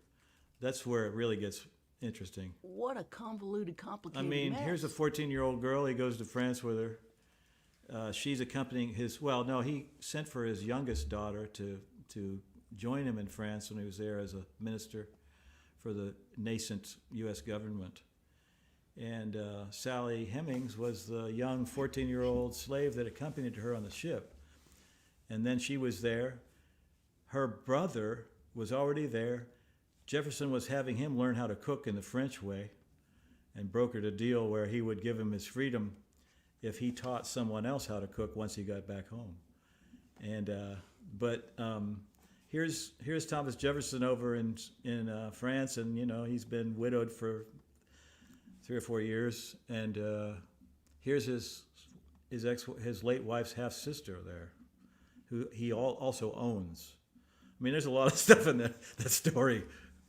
That's where it really gets interesting. What a convoluted, complicated I mean, mess. here's a 14-year-old girl. He goes to France with her. She's accompanying his. Well, no, he sent for his youngest daughter to join him in France when he was there as a minister for the nascent U.S. government. And Sally Hemings was the young 14-year-old slave that accompanied her on the ship. And then she was there. Her brother was already there. Jefferson was having him learn how to cook in the French way, and brokered a deal where he would give him his freedom if he taught someone else how to cook once he got back home. And here's Thomas Jefferson over in France, and he's been widowed for 3 or 4 years, and here's his late wife's half sister there, who he also owns. I mean, there's a lot of stuff in that story.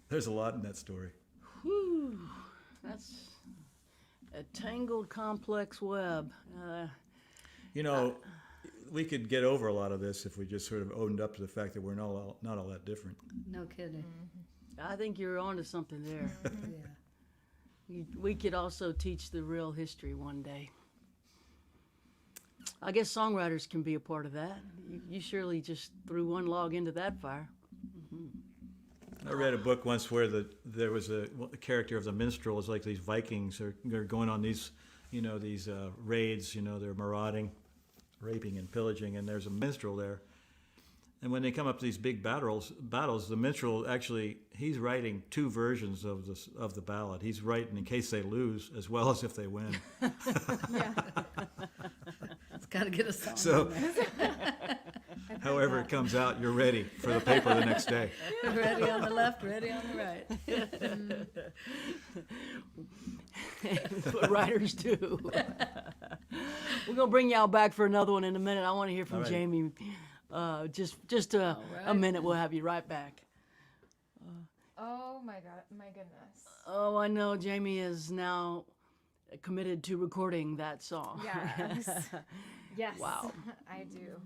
There's a lot in that story. Whew, that's a tangled, complex web. We could get over a lot of this if we just sort of owned up to the fact that we're not all that different. No kidding. I think you're onto something there. Yeah. We could also teach the real history one day. I guess songwriters can be a part of that. You surely just threw one log into that fire. I read a book once where there was a character of the minstrel is like these Vikings are going on these raids. They're marauding, raping and pillaging, and there's a minstrel there. And when they come up to these big battles, the minstrel actually he's writing 2 versions of the ballad. He's writing in case they lose as well as if they win. Yeah. It's got to get a song. So, in there. however it comes out, you're ready for the paper the next day. Ready on the left, ready on the right. That's what writers do. We're gonna bring y'all back for another one in a minute. I want to hear from All right. Jaimee. Just a right. minute. We'll have you right back. Oh my God, my goodness. Oh, I know Jaimee is now committed to recording that song. Yes. Yes. Wow. I do.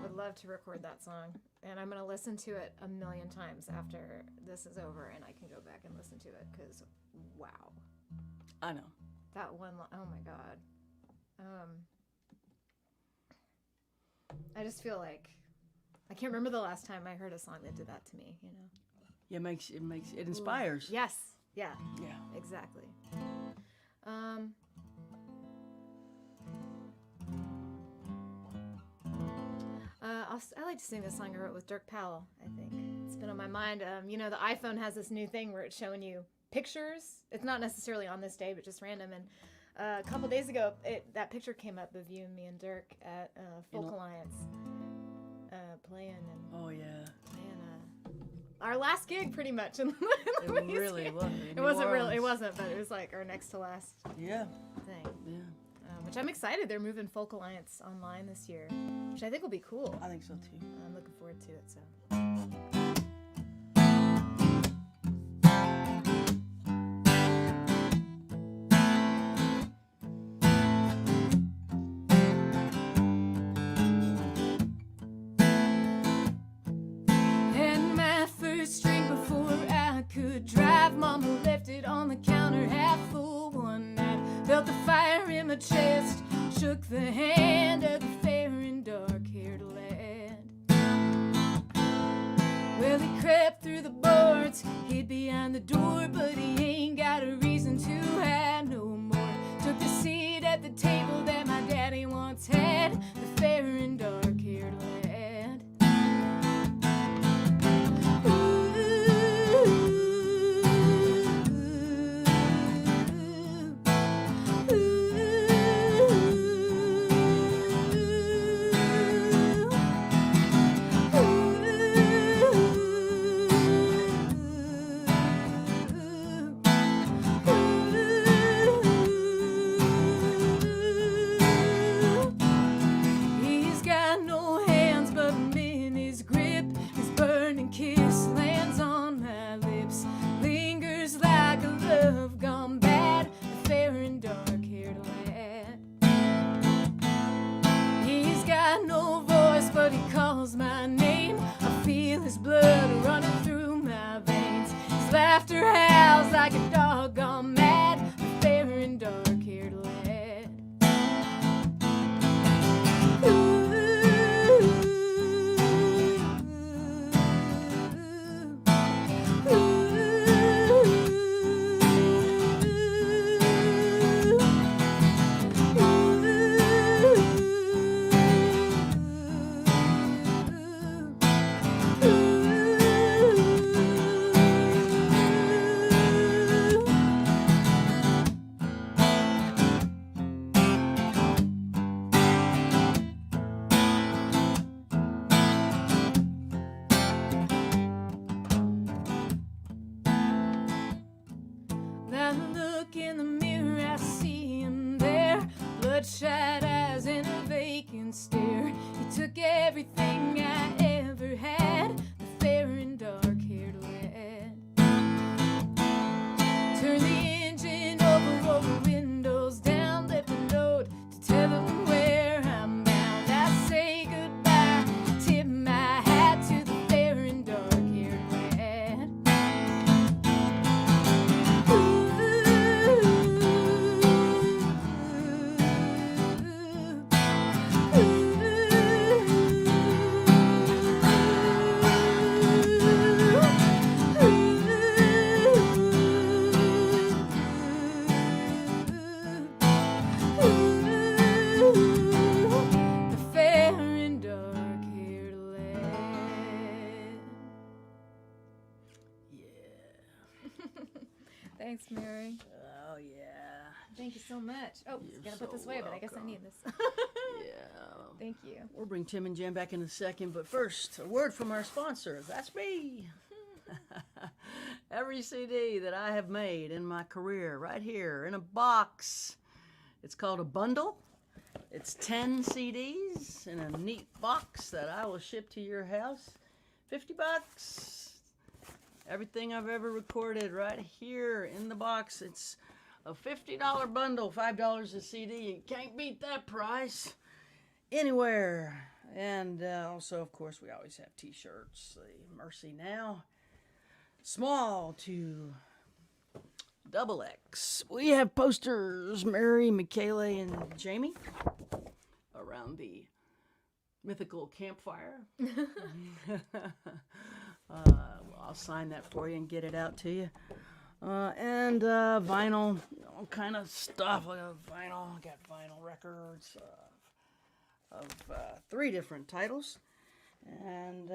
Would love to record that song, and I'm gonna listen to it a million times after this is over, and I can go back and listen to it because, wow, I know. that one. Oh my God. I just feel like I can't remember the last time I heard a song that did that to me. Yeah, it inspires. Yes. Yeah. Yeah. Exactly. I like to sing this song I wrote with Dirk Powell, I think. It's been on my mind. The iPhone has this new thing where it's showing you pictures. It's not necessarily on this day, but just random. And a couple days ago, that picture came up of you and me and Dirk at Folk Alliance playing. And Oh yeah. playing our last gig, pretty much. In It really wasn't. It wasn't real. It wasn't, but it was like our next to last Yeah. thing. Yeah. Which I'm excited. They're moving Folk Alliance online this year, which I think will be cool. I think so too. I'm looking forward to it. So. And my first drink before I could drive, Mama left it on the counter half full one night. Felt the fire in my chest, shook the hand of the fair and dark-haired lad. Well, he crept through the boards, hid behind the door, but he ain't got a reason to hide no more. Took the seat at the table that my daddy once had, the fair and dark-haired lad. Lord, he calls my name. I feel his blood running through my veins. His laughter howls like a dog gone mad. A fair and dark-haired lad. That look in the mirror, I see him there. Bloodshot eyes and a vacant stare. He took everything I ever had. The fair and dark-haired lad. Turn the engine over, roll the windows down, let the note to tell him where I'm bound. I say goodbye, tip my hat to the fair and dark-haired lad. The fair and dark-haired lad. Thanks, Mary. Oh, yeah. Thank you so much. Oh, You're gotta put so this away, but I guess I welcome. need this. Yeah. Thank you. We'll bring Tim and Jen back in a second, but first, a word from our sponsor. That's me. Every CD that I have made in my career, right here in a box. It's called a bundle. It's 10 CDs in a neat box that I will ship to your house. $50. Everything I've ever recorded right here in the box. It's a $50 bundle, $5 a CD. You can't beat that price anywhere. And also, of course, we always have t-shirts. The Mercy Now, small to XX. We have posters, Mary, Michele, and Jaimee around the mythical campfire. I'll sign that for you and get it out to you. And vinyl, all kind of stuff like a vinyl. I got vinyl records of 3 different titles. And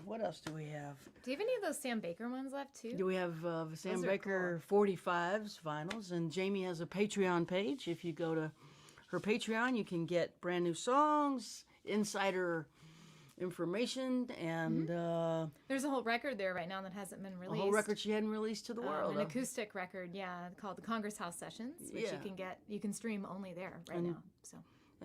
what else do we have? Do you have any of those Sam Baker ones left too? We have Sam Those are Baker 45s vinyls, and Jaimee has a Patreon page. If you go to her Patreon, you can get brand new songs, insider information, and There's a whole record there right now that hasn't been a released. whole record she hadn't released to the world. An acoustic record, yeah, called the Congress House Sessions, which Yeah. you can stream only there right now. So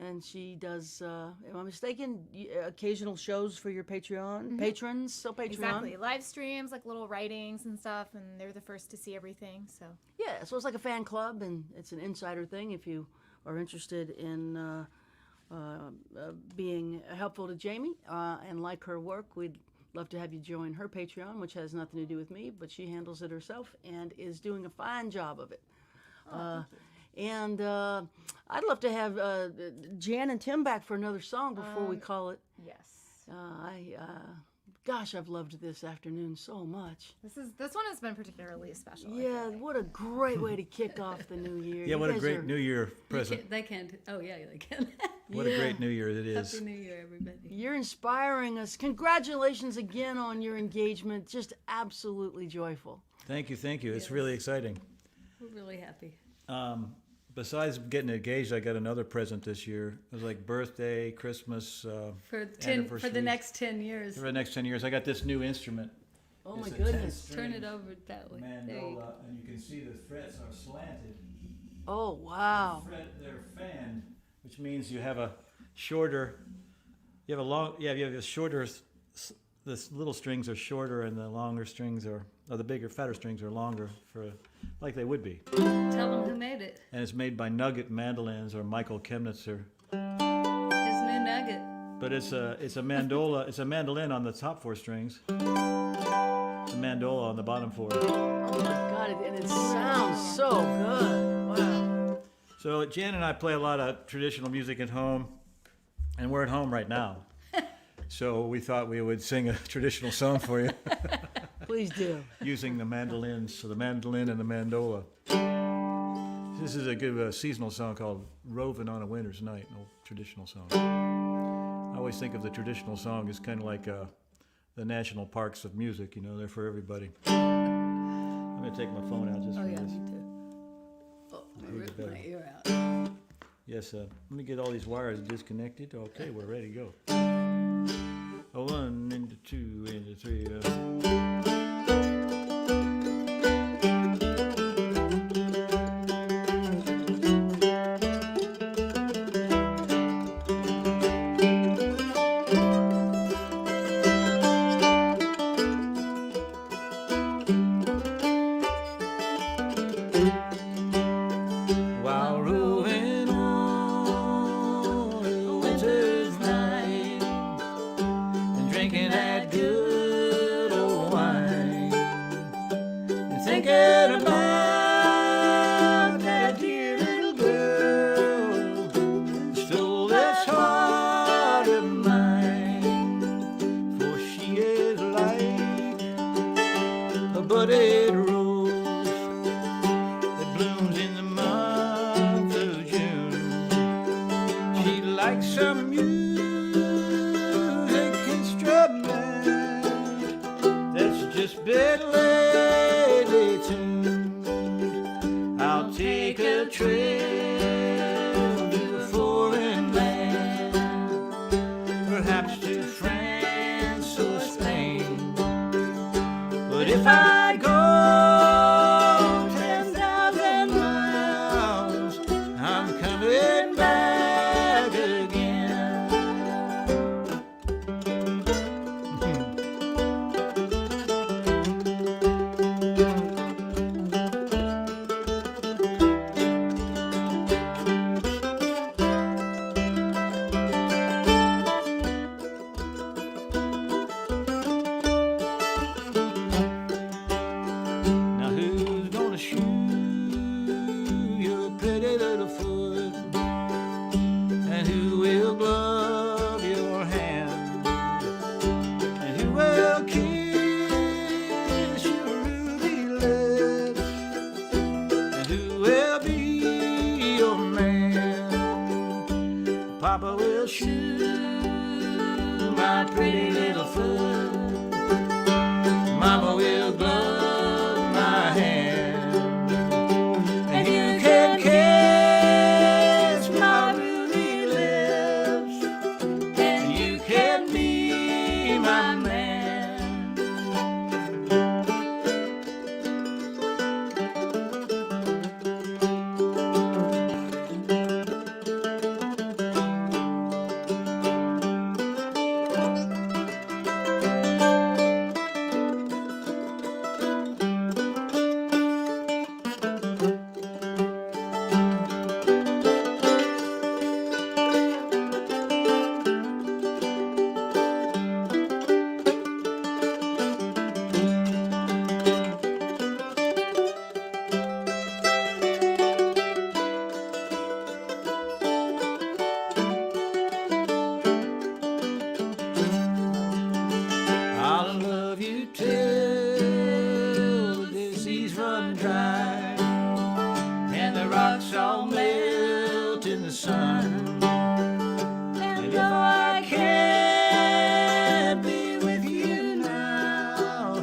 And she does, am I mistaken, occasional shows for your Patreon patrons? So Patreon. exactly, live streams, like little writings and stuff, and they're the first to see everything. So Yeah, so it's like a fan club, and it's an insider thing. If you are interested in being helpful to Jaimee and like her work, we'd love to have you join her Patreon, which has nothing to do with me, but she handles it herself and is doing a fine job of it. And I'd love to have Jan and Tim back for another song before we call it. yes, Gosh, I've loved this afternoon so much. this one has been particularly special. I Yeah, feel like. what a great way to kick off the new year. Yeah, You what a guys great are- New Year present. They can't. Oh yeah, they can. What a great New Year it is. Happy New Year, everybody. You're inspiring us. Congratulations again on your engagement. Just absolutely joyful. Thank you, thank you. It's really exciting. We're really happy. Besides getting engaged, I got another present this year. It was like birthday, Christmas, For the anniversaries. next 10 years. For the next 10 years, I got this new instrument. Oh It's my a goodness. 10-string Turn it over that way. There you go. Mandola, and you can see the frets are slanted. Oh, wow. They're fanned, which means you have a shorter. You have a long. Yeah, you have a shorter. The little strings are shorter, and the longer strings are. Or the bigger, fatter strings are longer for, like they would be. Tell them who made it. And it's made by Nugget Mandolins or Michael Chemnitzer. His new nugget. but it's a mandola. It's a mandolin on the top 4 strings. It's a mandola on the bottom 4. Oh my God, and it sounds so good. Wow. So Jan and I play a lot of traditional music at home, and we're at home right now. So we thought we would sing a traditional song for you Please do. using the mandolins, so the mandolin and the mandola. This is a good seasonal song called Rovin' on a Winter's Night, an old traditional song. I always think of the traditional song as kind of like the national parks of music, you know, they're for everybody. I'm going to take my phone out just Oh, for yeah, this. me too. Oh, I Here you ripped go. my ear out. Yes, let me get all these wires disconnected. Okay, we're ready to go. A 1 into 2 into 3. While roving on a winter's night and drinking that good old wine and thinking about that dear little girl who stole this heart of mine, for she is like a budded rose that blooms in the month of June. She likes some music instrument that's just been lately tuned. I'll take a trip to a foreign land, perhaps to France or Spain. But if I go 10,000 miles, I'm coming back again. Now who's gonna shoe your pretty little foot? And who will glove your hand? And who will kiss your ruby lips? And who will be your man? Papa will shoe my pretty little foot. Mama will glove my hand, and you can kiss my ruby lips, and you can be my man. I'll love you till the seas run dry and the rocks all melt in the sun. And if I can't be with you now,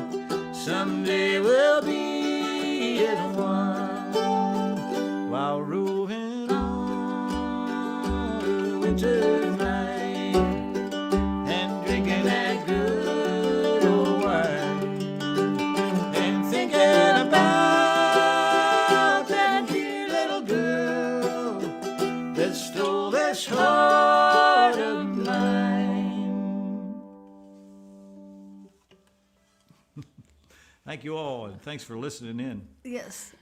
someday we'll be as one. While roving on a winter's night and drinking that good old wine and thinking about that dear little girl that stole this heart of mine. Thank you all, and thanks for listening in. Yes.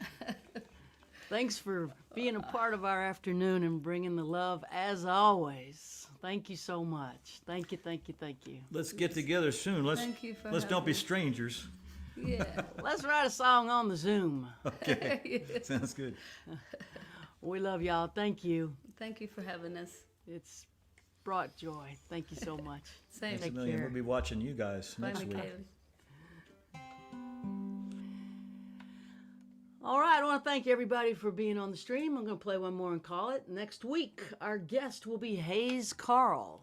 Thanks for being a part of our afternoon and bringing the love as always. Thank you so much. Thank you, thank you, thank you. Let's get together soon. Thank you for Let's don't having be us. strangers. Yeah. Let's write a song on the Zoom. Okay, sounds good. We love y'all. Thank you. Thank you for having us. It's brought joy. Thank you so much. Same. Thanks a Take million. care. We'll be watching you guys Bye, next week. Michele. All right, I want to thank everybody for being on the stream. I'm going to play one more and call it. Next week, our guest will be Hayes Carl.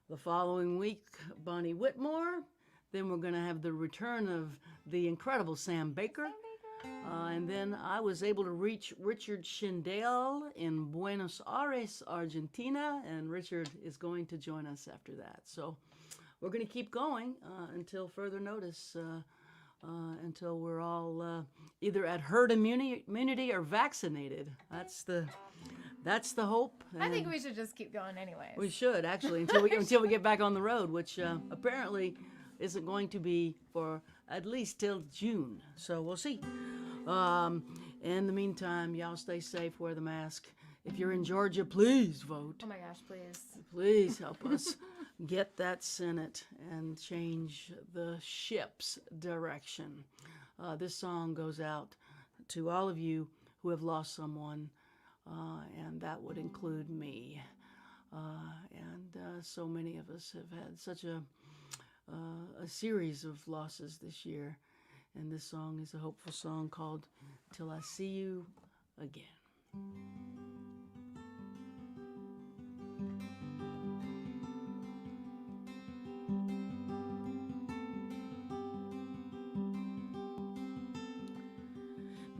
The following week, Bonnie Whitmore. Then we're going to have the return of the incredible Sam Baker. And then I was able to reach Richard Schindel in Buenos Aires, Argentina, and Richard is going to join us after that. So we're going to keep going until further notice, until we're all either at herd immunity or vaccinated. That's the hope. I think we should just keep going anyways. We should actually until we get back on the road, which apparently isn't going to be for at least till June. So we'll see. In the meantime, y'all stay safe, wear the mask. If you're in Georgia, please vote. Oh my gosh, please. Please help us get that Senate and change the ship's direction. This song goes out to all of you who have lost someone, and that would include me. And so many of us have had such a series of losses this year. And this song is a hopeful song called Till I See You Again.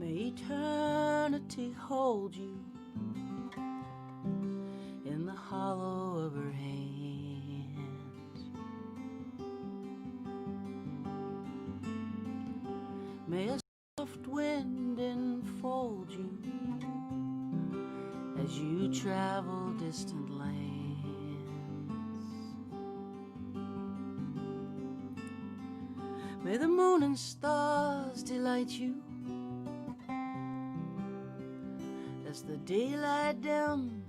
May eternity hold you in the hollow of her hands. May a soft wind enfold you as you travel distant lands. May the moon and stars delight you as the daylight dims.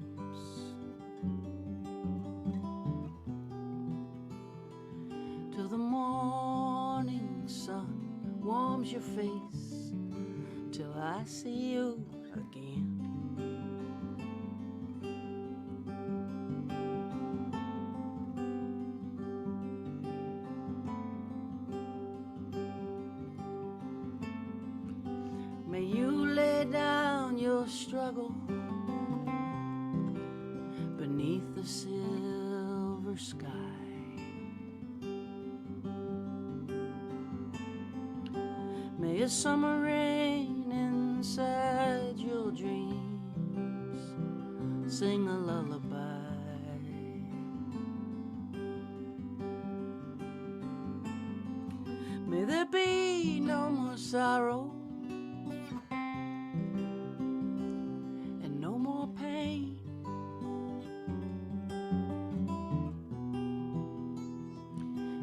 Till the morning sun warms your face, till I see you again. May you lay down your struggle beneath the silver sky. May a summer rain inside your dreams sing a lullaby. May there be no more sorrow and no more pain.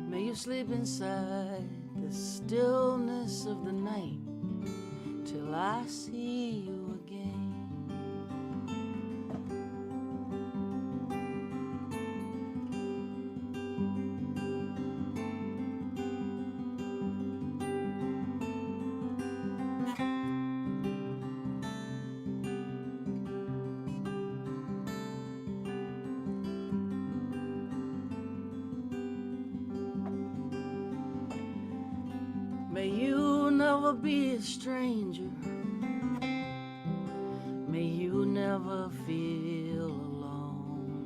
May you sleep inside the stillness of the night till I see you again. May you never be a stranger. May you never feel alone.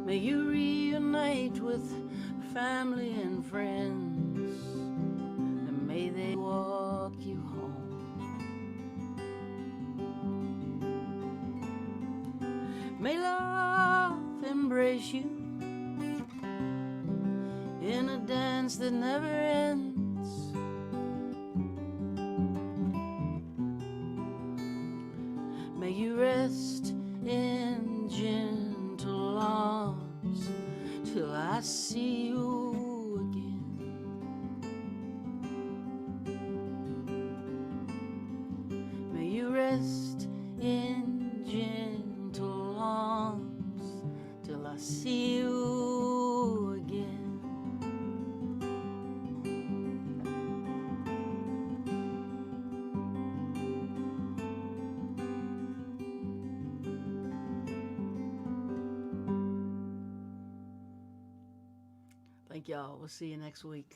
May you reunite with family and friends, and may they walk you home. May love embrace you in a dance that never ends. May you rest in gentle arms till I see you again. Thank y'all. We'll see you next week.